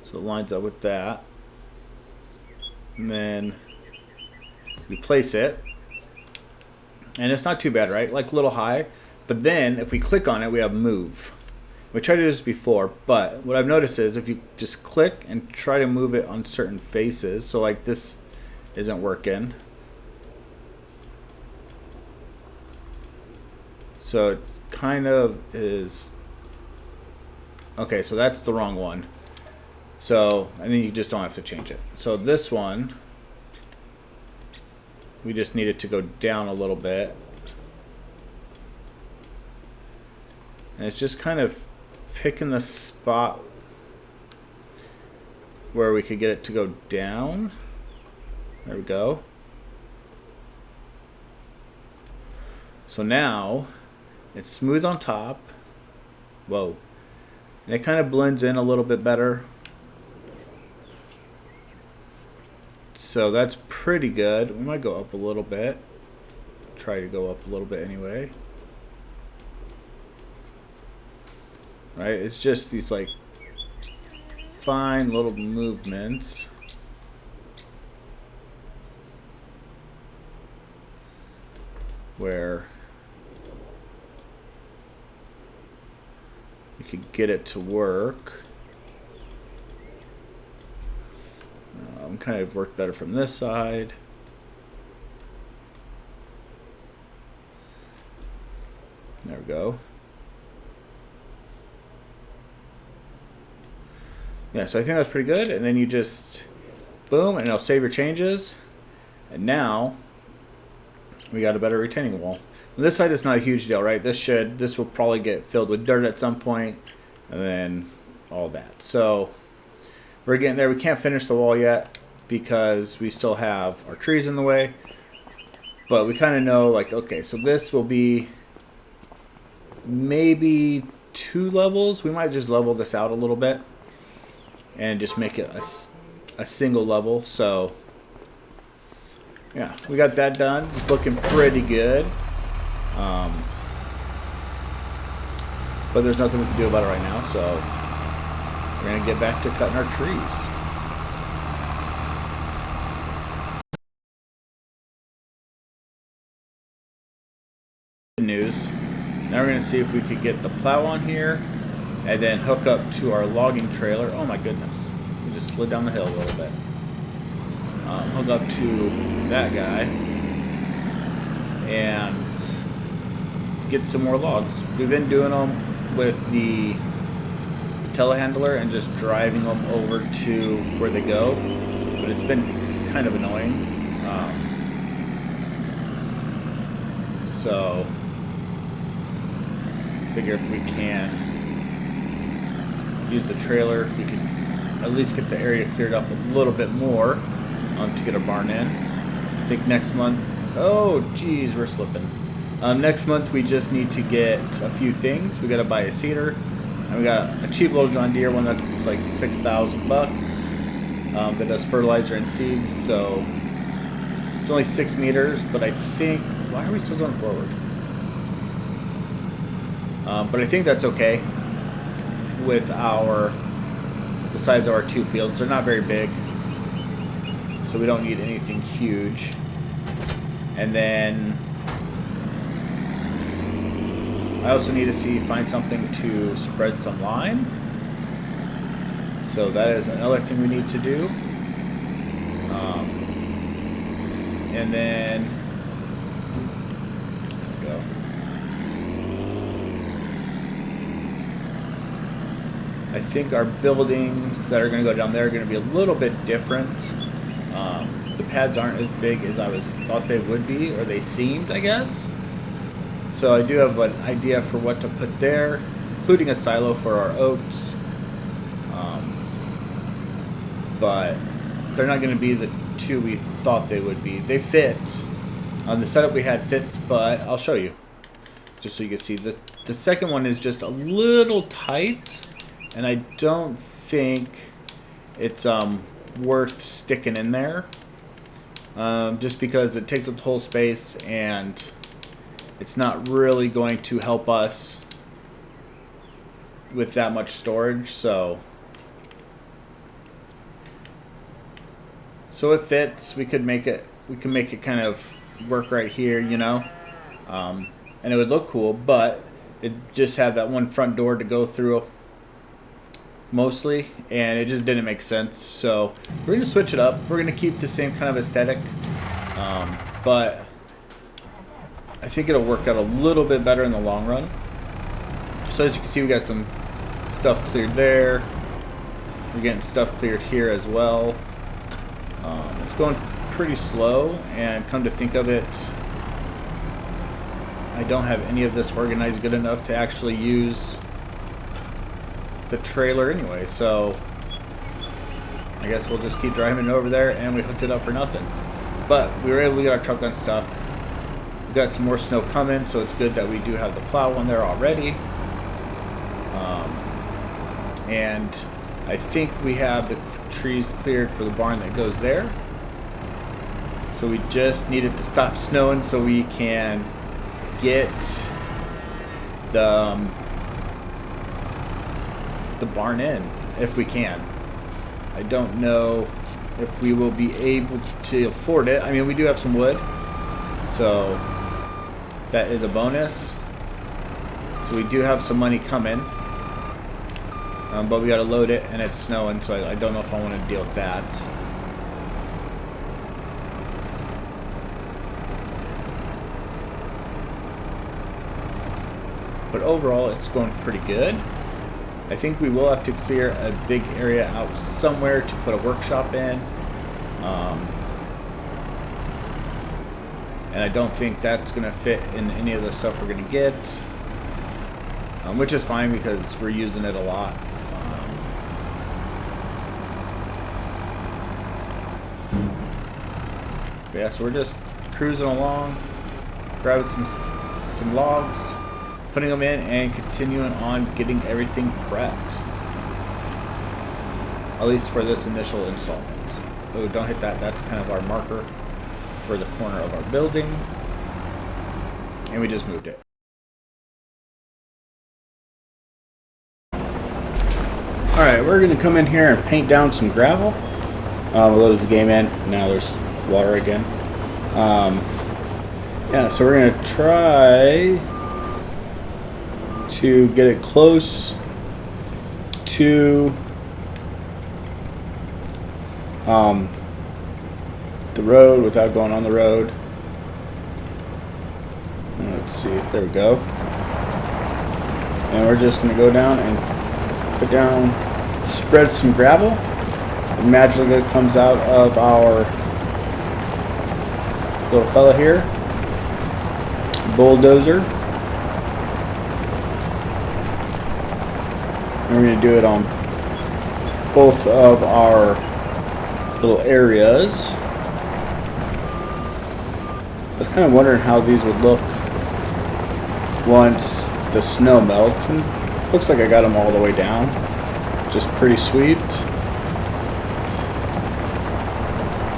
so it lines up with that. And then we place it, and it's not too bad, right? Like a little high, but then if we click on it, we have move. We tried to do this before, but what I've noticed is if you just click and try to move it on certain faces, so like this isn't working. So it kind of is, okay, so that's the wrong one. So, and then you just don't have to change it. So this one, we just need it to go down a little bit. And it's just kind of picking the spot where we could get it to go down. There we go. So now it's smooth on top. Whoa. And it kind of blends in a little bit better. So that's pretty good. We might go up a little bit. Try to go up a little bit anyway. Right? It's just these like fine little movements. Where you could get it to work. Kind of worked better from this side. There we go. Yeah, so I think that's pretty good. And then you just boom, and it'll save your changes. And now we got a better retaining wall. And this side is not a huge deal, right? This will probably get filled with dirt at some point, and then all that. So we're getting there. We can't finish the wall yet because we still have our trees in the way. But we kind of know, like, okay, so this will be maybe 2 levels. We might just level this out a little bit and just make it a single level. So yeah, we got that done. It's looking pretty good. But there's nothing we can do about it right now, so we're gonna get back to cutting our trees. Good news. Now we're gonna see if we could get the plow on here and then hook up to our logging trailer. Oh my goodness. We just slid down the hill a little bit. Hook up to that guy and get some more logs. We've been doing them with the telehandler and just driving them over to where they go, but it's been kind of annoying. So figure if we can use the trailer, we can at least get the area cleared up a little bit more to get a barn in. I think next month, oh geez, we're slipping. Next month we just need to get a few things. We got to buy a seeder, and we got a cheap little John Deere one that's like $6,000 that does fertilizer and seeds. So it's only 6 meters, but I think, why are we still going forward? But I think that's okay with the size of our 2 fields. They're not very big, so we don't need anything huge. And then I also need to find something to spread some lime. So that is another thing we need to do. And then there we go. I think our buildings that are going to go down there are going to be a little bit different. The pads aren't as big as I thought they would be, or they seemed, I guess. So I do have an idea for what to put there, including a silo for our oats. But they're not going to be the 2 we thought they would be. They fit. The setup we had fits, but I'll show you, just so you can see. The second one is just a little tight, and I don't think it's worth sticking in there. Just because it takes up the whole space, and it's not really going to help us with that much storage. So it fits. We can make it kind of work right here, you know, and it would look cool, but it just had that one front door to go through mostly, and it just didn't make sense. So we're gonna switch it up. We're gonna keep the same kind of aesthetic, but I think it'll work out a little bit better in the long run. So as you can see, we got some stuff cleared there. We're getting stuff cleared here as well. It's going pretty slow, and come to think of it, I don't have any of this organized good enough to actually use the trailer anyway, so I guess we'll just keep driving over there, and we hooked it up for nothing. But we were able to get our truck unstuck. We got some more snow coming, so it's good that we do have the plow on there already. And I think we have the trees cleared for the barn that goes there. So we just need it to stop snowing so we can get the barn in, if we can. I don't know if we will be able to afford it. I mean, we do have some wood, so that is a bonus. So we do have some money coming, but we got to load it, and it's snowing, so I don't know if I want to deal with that. But overall, it's going pretty good. I think we will have to clear a big area out somewhere to put a workshop in. And I don't think that's going to fit in any of the stuff we're going to get. Which is fine because we're using it a lot. Yeah, so we're just cruising along, grabbing some logs, putting them in, and continuing on getting everything prepped. At least for this initial installment. Oh, don't hit that. That's kind of our marker for the corner of our building. And we just moved it. Alright, we're going to come in here and paint down some gravel. We loaded the game in. Now there's water again. Yeah, so we're going to try to get it close to the road without going on the road. Let's see, there we go. And we're just going to go down and put down, spread some gravel. And magically it comes out of our little fella here, bulldozer. And we're going to do it on both of our little areas. I was kind of wondering how these would look once the snow melts. And it looks like I got them all the way down. Just pretty sweet.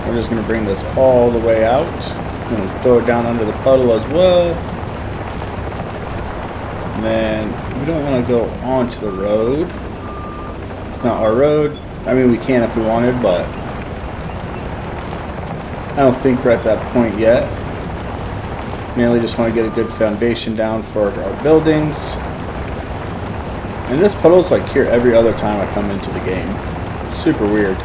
We're just going to bring this all the way out. I'm going to throw it down under the puddle as well. And then we don't want to go onto the road. It's not our road. I mean, we can if we wanted, but I don't think we're at that point yet. Mainly just want to get a good foundation down for our buildings. And this puddle's like here every other time I come into the game. Super weird.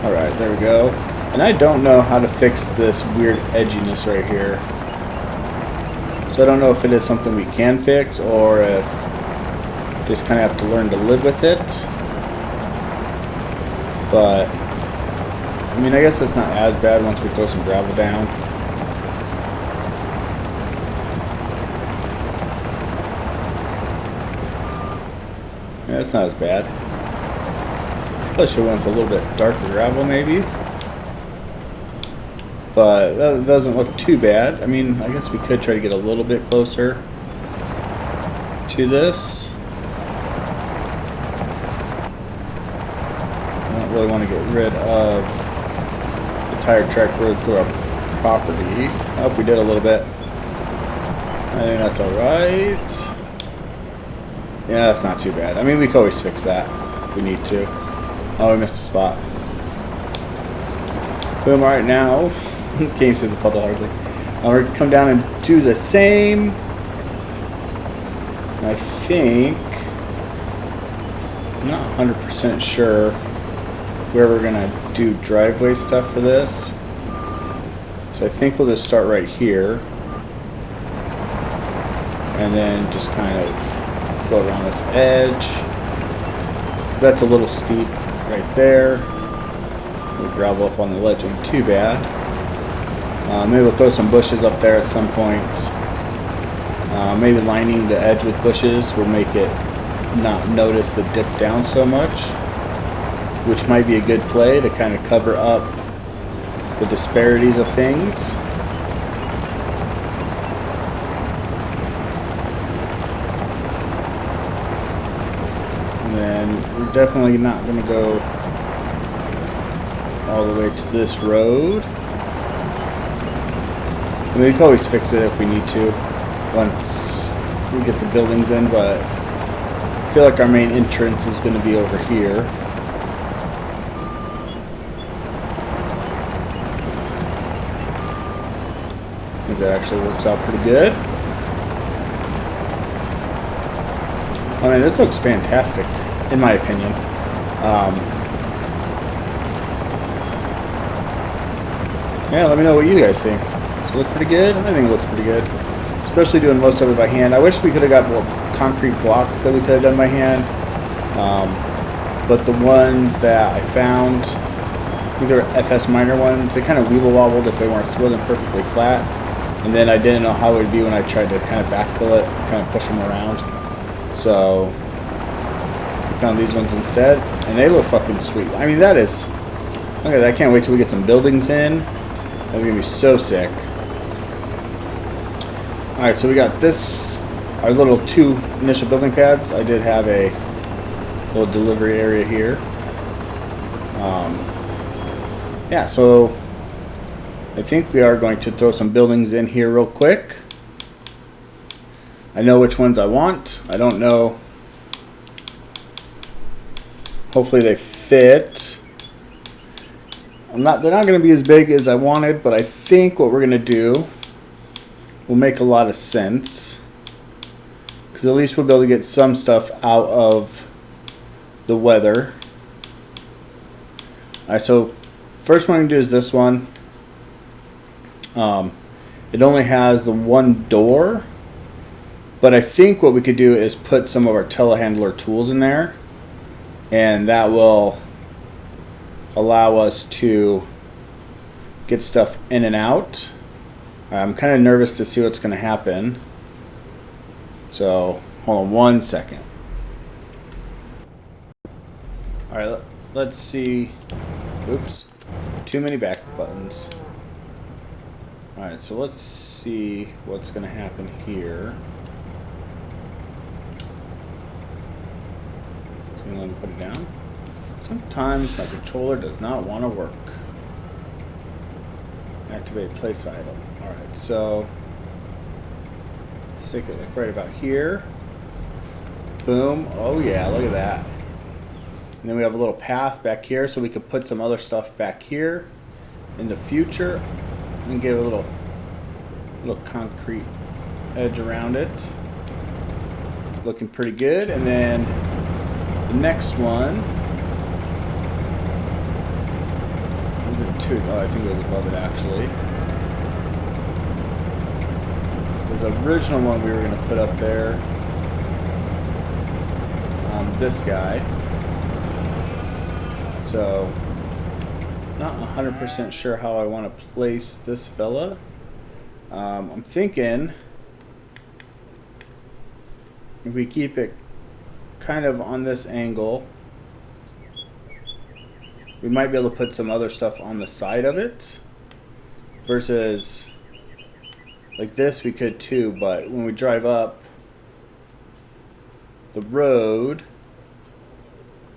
Alright, there we go. And I don't know how to fix this weird edginess right here. So I don't know if it is something we can fix or if we just kind of have to learn to live with it. But, I mean, I guess it's not as bad once we throw some gravel down. Yeah, it's not as bad. I should have went with a little bit darker gravel maybe. But that doesn't look too bad. I mean, I guess we could try to get a little bit closer to this. I don't really want to get rid of the tire track road through our property. Oh, we did a little bit. I think that's alright. Yeah, that's not too bad. I mean, we can always fix that if we need to. Oh, we missed a spot. Boom, alright, now. Can't see the puddle hardly. We're going to come down and do the same. I think, I'm not 100% sure where we're going to do driveway stuff for this. So I think we'll just start right here. And then just kind of go around this edge. Because that's a little steep right there. We'll gravel up on the ledge, ain't too bad. Maybe we'll throw some bushes up there at some point. Maybe lining the edge with bushes will make it not notice the dip down so much, which might be a good play to kind of cover up the disparities of things. And then we're definitely not going to go all the way to this road. I mean, we can always fix it if we need to once we get the buildings in, but I feel like our main entrance is going to be over here. I think that actually works out pretty good. I mean, this looks fantastic, in my opinion. Yeah, let me know what you guys think. Does it look pretty good? I think it looks pretty good. Especially doing most of it by hand. I wish we could have got more concrete blocks that we could have done by hand. But the ones that I found, I think they were FSMiner ones, they kind of weeble wobbled if they wasn't perfectly flat. And then I didn't know how it would be when I tried to kind of backfill it, kind of push them around. So I found these ones instead, and they look fucking sweet. I mean, that is, look at that. I can't wait till we get some buildings in. That's gonna be so sick. All right, so we got this, our little 2 initial building pads. I did have a little delivery area here. Yeah, so I think we are going to throw some buildings in here real quick. I know which ones I want. I don't know. Hopefully they fit. They're not going to be as big as I wanted, but I think what we're going to do will make a lot of sense. Because at least we'll be able to get some stuff out of the weather. Alright, so first one I'm going to do is this one. It only has the one door. But I think what we could do is put some of our telehandler tools in there, and that will allow us to get stuff in and out. I'm kind of nervous to see what's going to happen. So hold on one second. All right, let's see. Oops, too many back buttons. All right, so let's see what's going to happen here. Let me put it down. Sometimes my controller does not want to work. Activate place item. Alright, so stick it like right about here. Boom. Oh yeah, look at that. And then we have a little path back here so we could put some other stuff back here in the future and give a little concrete edge around it. Looking pretty good. And then the next one, was it 2? Oh, I think it was above it actually. There's the original one we were going to put up there. This guy. So, not 100% sure how I want to place this fella. I'm thinking if we keep it kind of on this angle, we might be able to put some other stuff on the side of it versus like this. We could too, but when we drive up the road,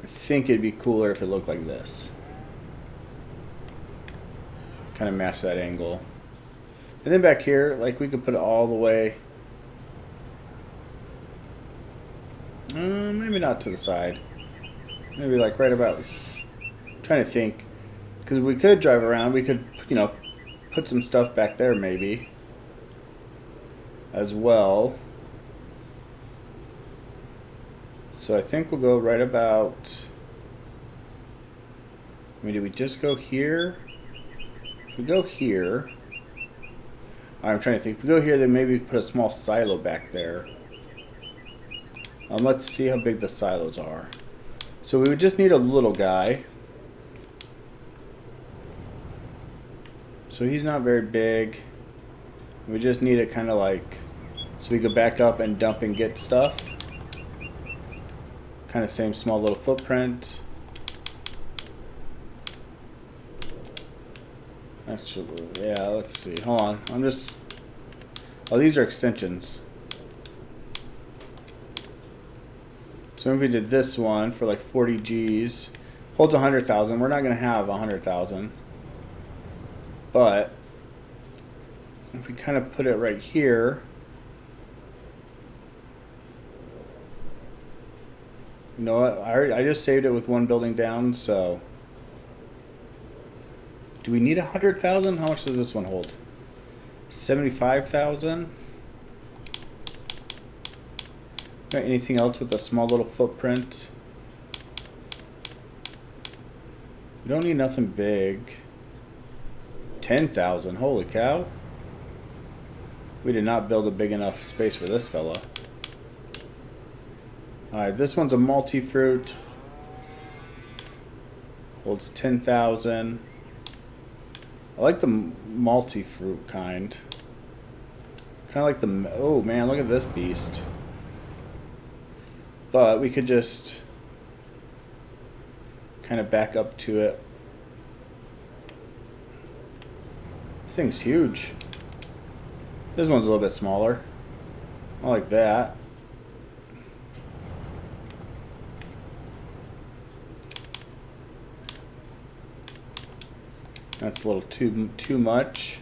I think it'd be cooler if it looked like this, kind of match that angle. And then back here, like we could put it all the way, maybe not to the side. Maybe like right about, I'm trying to think. Because we could drive around. We could, you know, put some stuff back there maybe. As well. So I think we'll go right about, I mean, did we just go here? If we go here, I'm trying to think. If we go here, then maybe we put a small silo back there. Let's see how big the silos are. So we would just need a little guy. So he's not very big. We just need it kind of like, so we could back up and dump and get stuff. Kind of same small little footprint. Actually, yeah, let's see. Hold on. I'm just, oh, these are extensions. So if we did this one for like 40 G's, holds 100,000. We're not going to have 100,000. But if we kind of put it right here, you know what? I just saved it with one building down, so do we need 100,000? How much does this one hold? 75,000. Got anything else with a small little footprint? We don't need nothing big. 10,000. Holy cow. We did not build a big enough space for this fella. Alright, this one's a multi-fruit. Holds 10,000. I like the multi-fruit kind. Kind of like the... Oh man, look at this beast. But we could just kind of back up to it. This thing's huge. This one's a little bit smaller. I like that. That's a little too much.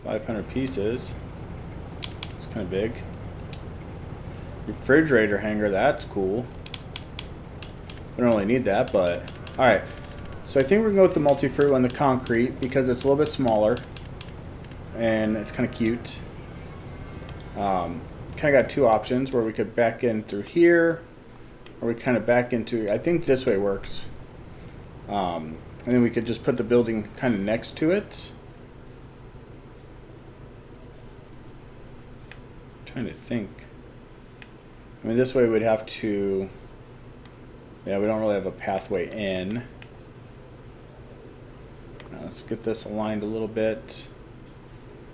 $500 pieces. It's kind of big. Refrigerator hanger, that's cool. We don't really need that, but alright. So I think we're gonna go with the multi-fruit on the concrete because it's a little bit smaller and it's kind of cute. Kind of got two options where we could back in through here, or we kind of back into, I think this way works. And then we could just put the building kind of next to it. Trying to think. I mean, this way we'd have to, yeah, we don't really have a pathway in. Now let's get this aligned a little bit.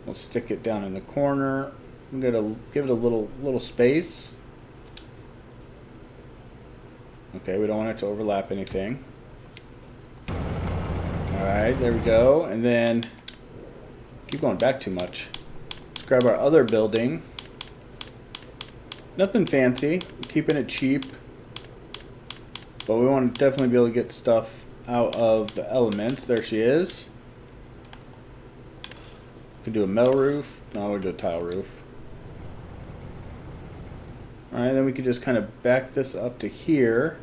We'll stick it down in the corner. I'm gonna give it a little space. Okay, we don't want it to overlap anything. Alright, there we go. And then, keep going back too much. Let's grab our other building. Nothing fancy, keeping it cheap. But we want to definitely be able to get stuff out of the elements. There she is. Could do a metal roof. No, we'll do a tile roof. Alright, then we could just kind of back this up to here.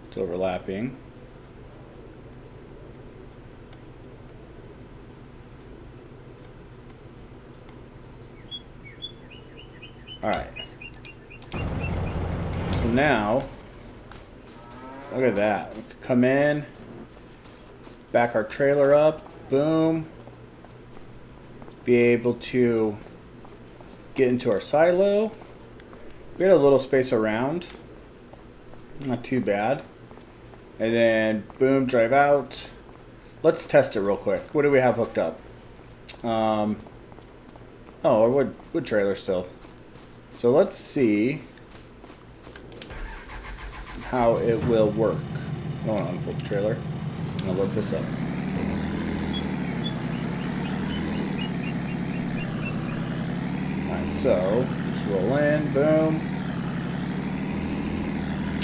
It's overlapping. Alright. So now, look at that. We could come in, back our trailer up, boom. Be able to get into our silo. We got a little space around. Not too bad. And then, boom, drive out. Let's test it real quick. What do we have hooked up? Oh, our wood trailer still. So let's see how it will work. I want to unfold the trailer. I'm going to lift this up. Alright, so just roll in, boom.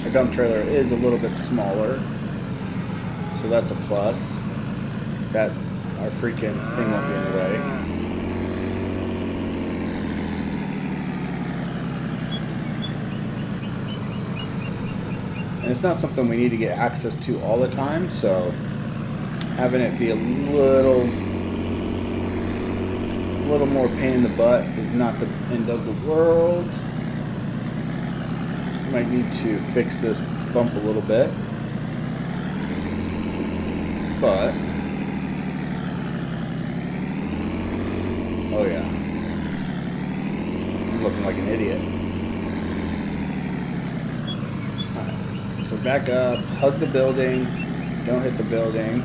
Our dump trailer is a little bit smaller, so that's a plus. That our freaking thing won't be in the way. And it's not something we need to get access to all the time, so having it be a little more pain in the butt is not the end of the world. Might need to fix this bump a little bit, but oh yeah, I'm looking like an idiot. So back up, hug the building, don't hit the building.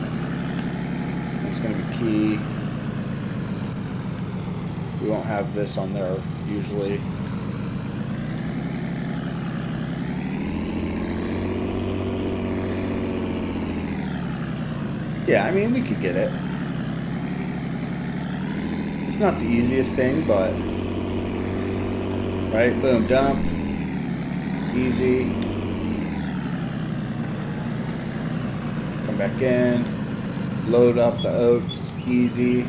That's going to be key. We won't have this on there usually. Yeah, I mean, we could get it. It's not the easiest thing, but... Right, boom, dump. Easy. Come back in. Load up the oats. Easy.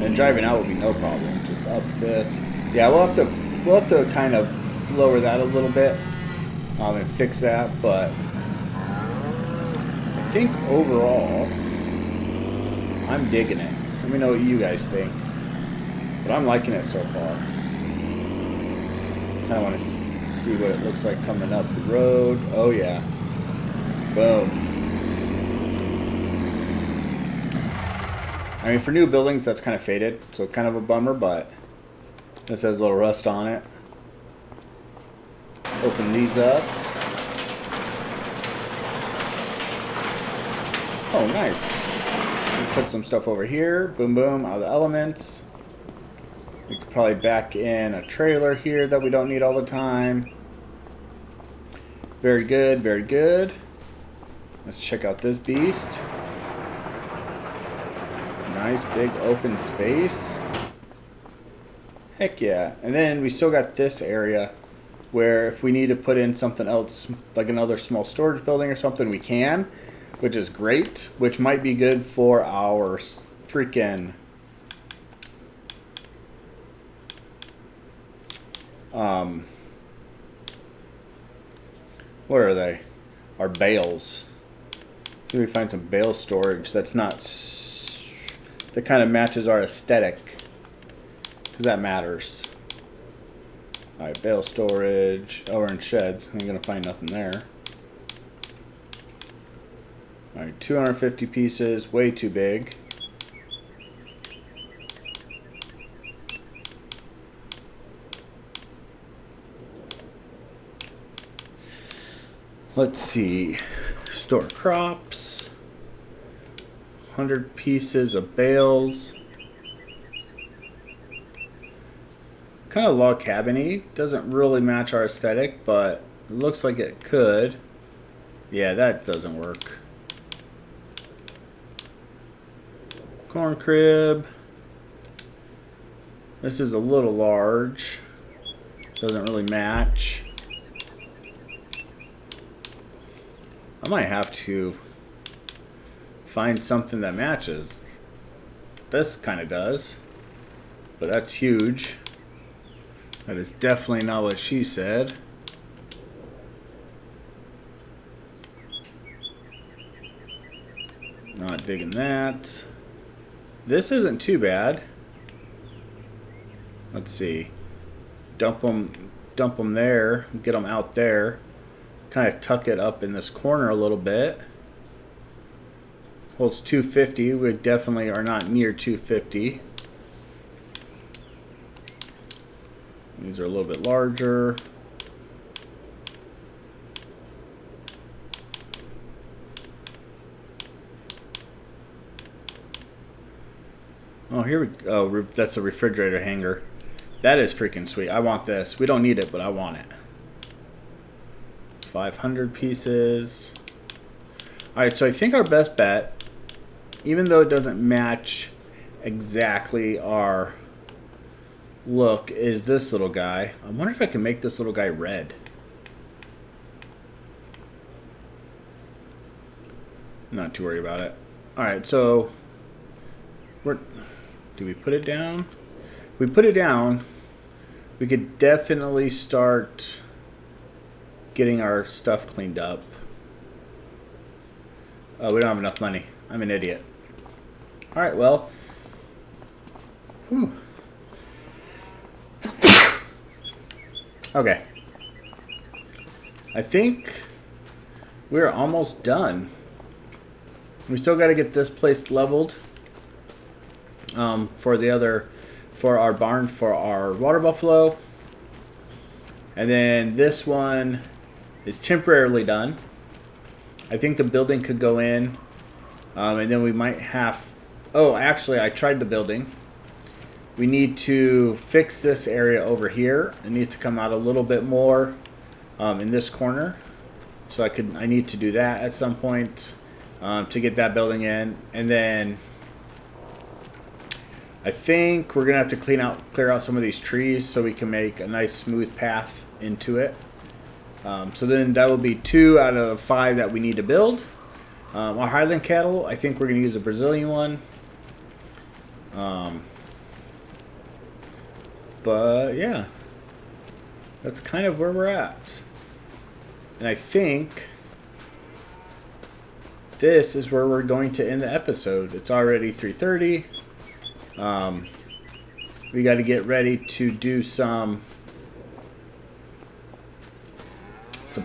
And driving out will be no problem. Just up this. Yeah, we'll have to kind of lower that a little bit. And fix that, but... I think overall, I'm digging it. Let me know what you guys think. But I'm liking it so far. Kind of want to see what it looks like coming up the road. Oh yeah. Boom. I mean, for new buildings, that's kind of faded. So kind of a bummer, but this has a little rust on it. Open these up. Oh, nice. Put some stuff over here. Boom, boom, out of the elements. We could probably back in a trailer here that we don't need all the time. Very good, very good. Let's check out this beast. Nice big open space. Heck yeah. And then we still got this area where if we need to put in something else, like another small storage building or something, we can. Which is great, which might be good for our freaking what are they? Our bales. See if we find some bale storage that's not that kind of matches our aesthetic, because that matters. All right, bale storage. Oh, we're in sheds. I'm gonna find nothing there. Alright, 250 pieces, way too big. Let's see. Store crops. 100 pieces of bales. Kind of log cabin-y. Doesn't really match our aesthetic, but it looks like it could. Yeah, that doesn't work. Corn crib. This is a little large. Doesn't really match. I might have to find something that matches. This kind of does. But that's huge. That is definitely not what she said. Not digging that. This isn't too bad. Let's see. Dump them there. Get them out there. Kind of tuck it up in this corner a little bit. Holds 250. We definitely are not near 250. These are a little bit larger. Oh, here we go. Oh, that's a refrigerator hanger. That is freaking sweet. I want this. We don't need it, but I want it. 500 pieces. Alright, so I think our best bet, even though it doesn't match exactly our look, is this little guy. I wonder if I can make this little guy red. I'm not too worried about it. Alright, so do we put it down? If we put it down, we could definitely start getting our stuff cleaned up. Oh, we don't have enough money. I'm an idiot. Alright, well. Whew. Okay. I think we're almost done. We still got to get this place leveled. For our barn, for our water buffalo. And then this one is temporarily done. I think the building could go in. And then we might have... Oh, actually, I tried the building. We need to fix this area over here. It needs to come out a little bit more in this corner. So I need to do that at some point. to get that building in. And then I think we're gonna have to clear out some of these trees so we can make a nice smooth path into it. So then that will be 2 out of 5 that we need to build. Our Highland cattle, I think we're gonna use a Brazilian one. But yeah, that's kind of where we're at. And I think this is where we're going to end the episode. It's already 3:30. We got to get ready to do some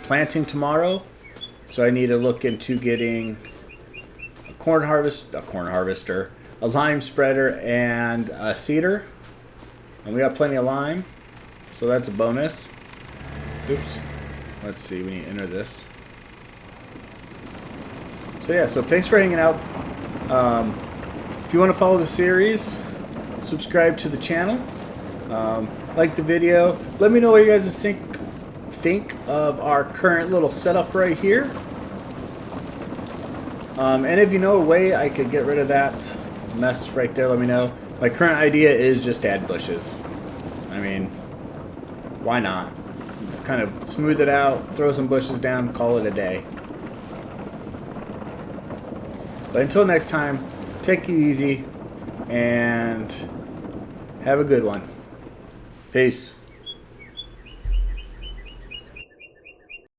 planting tomorrow. So I need to look into getting a corn harvester, a lime spreader, and a seeder. And we got plenty of lime, so that's a bonus. Oops. Let's see, we need to enter this. So yeah, so thanks for hanging out. If you want to follow the series, subscribe to the channel, like the video. Let me know what you guys think of our current little setup right here. And if you know a way I could get rid of that mess right there, let me know. My current idea is just add bushes. I mean, why not? Just kind of smooth it out, throw some bushes down, call it a day. But until next time, take it easy and have a good one. Peace.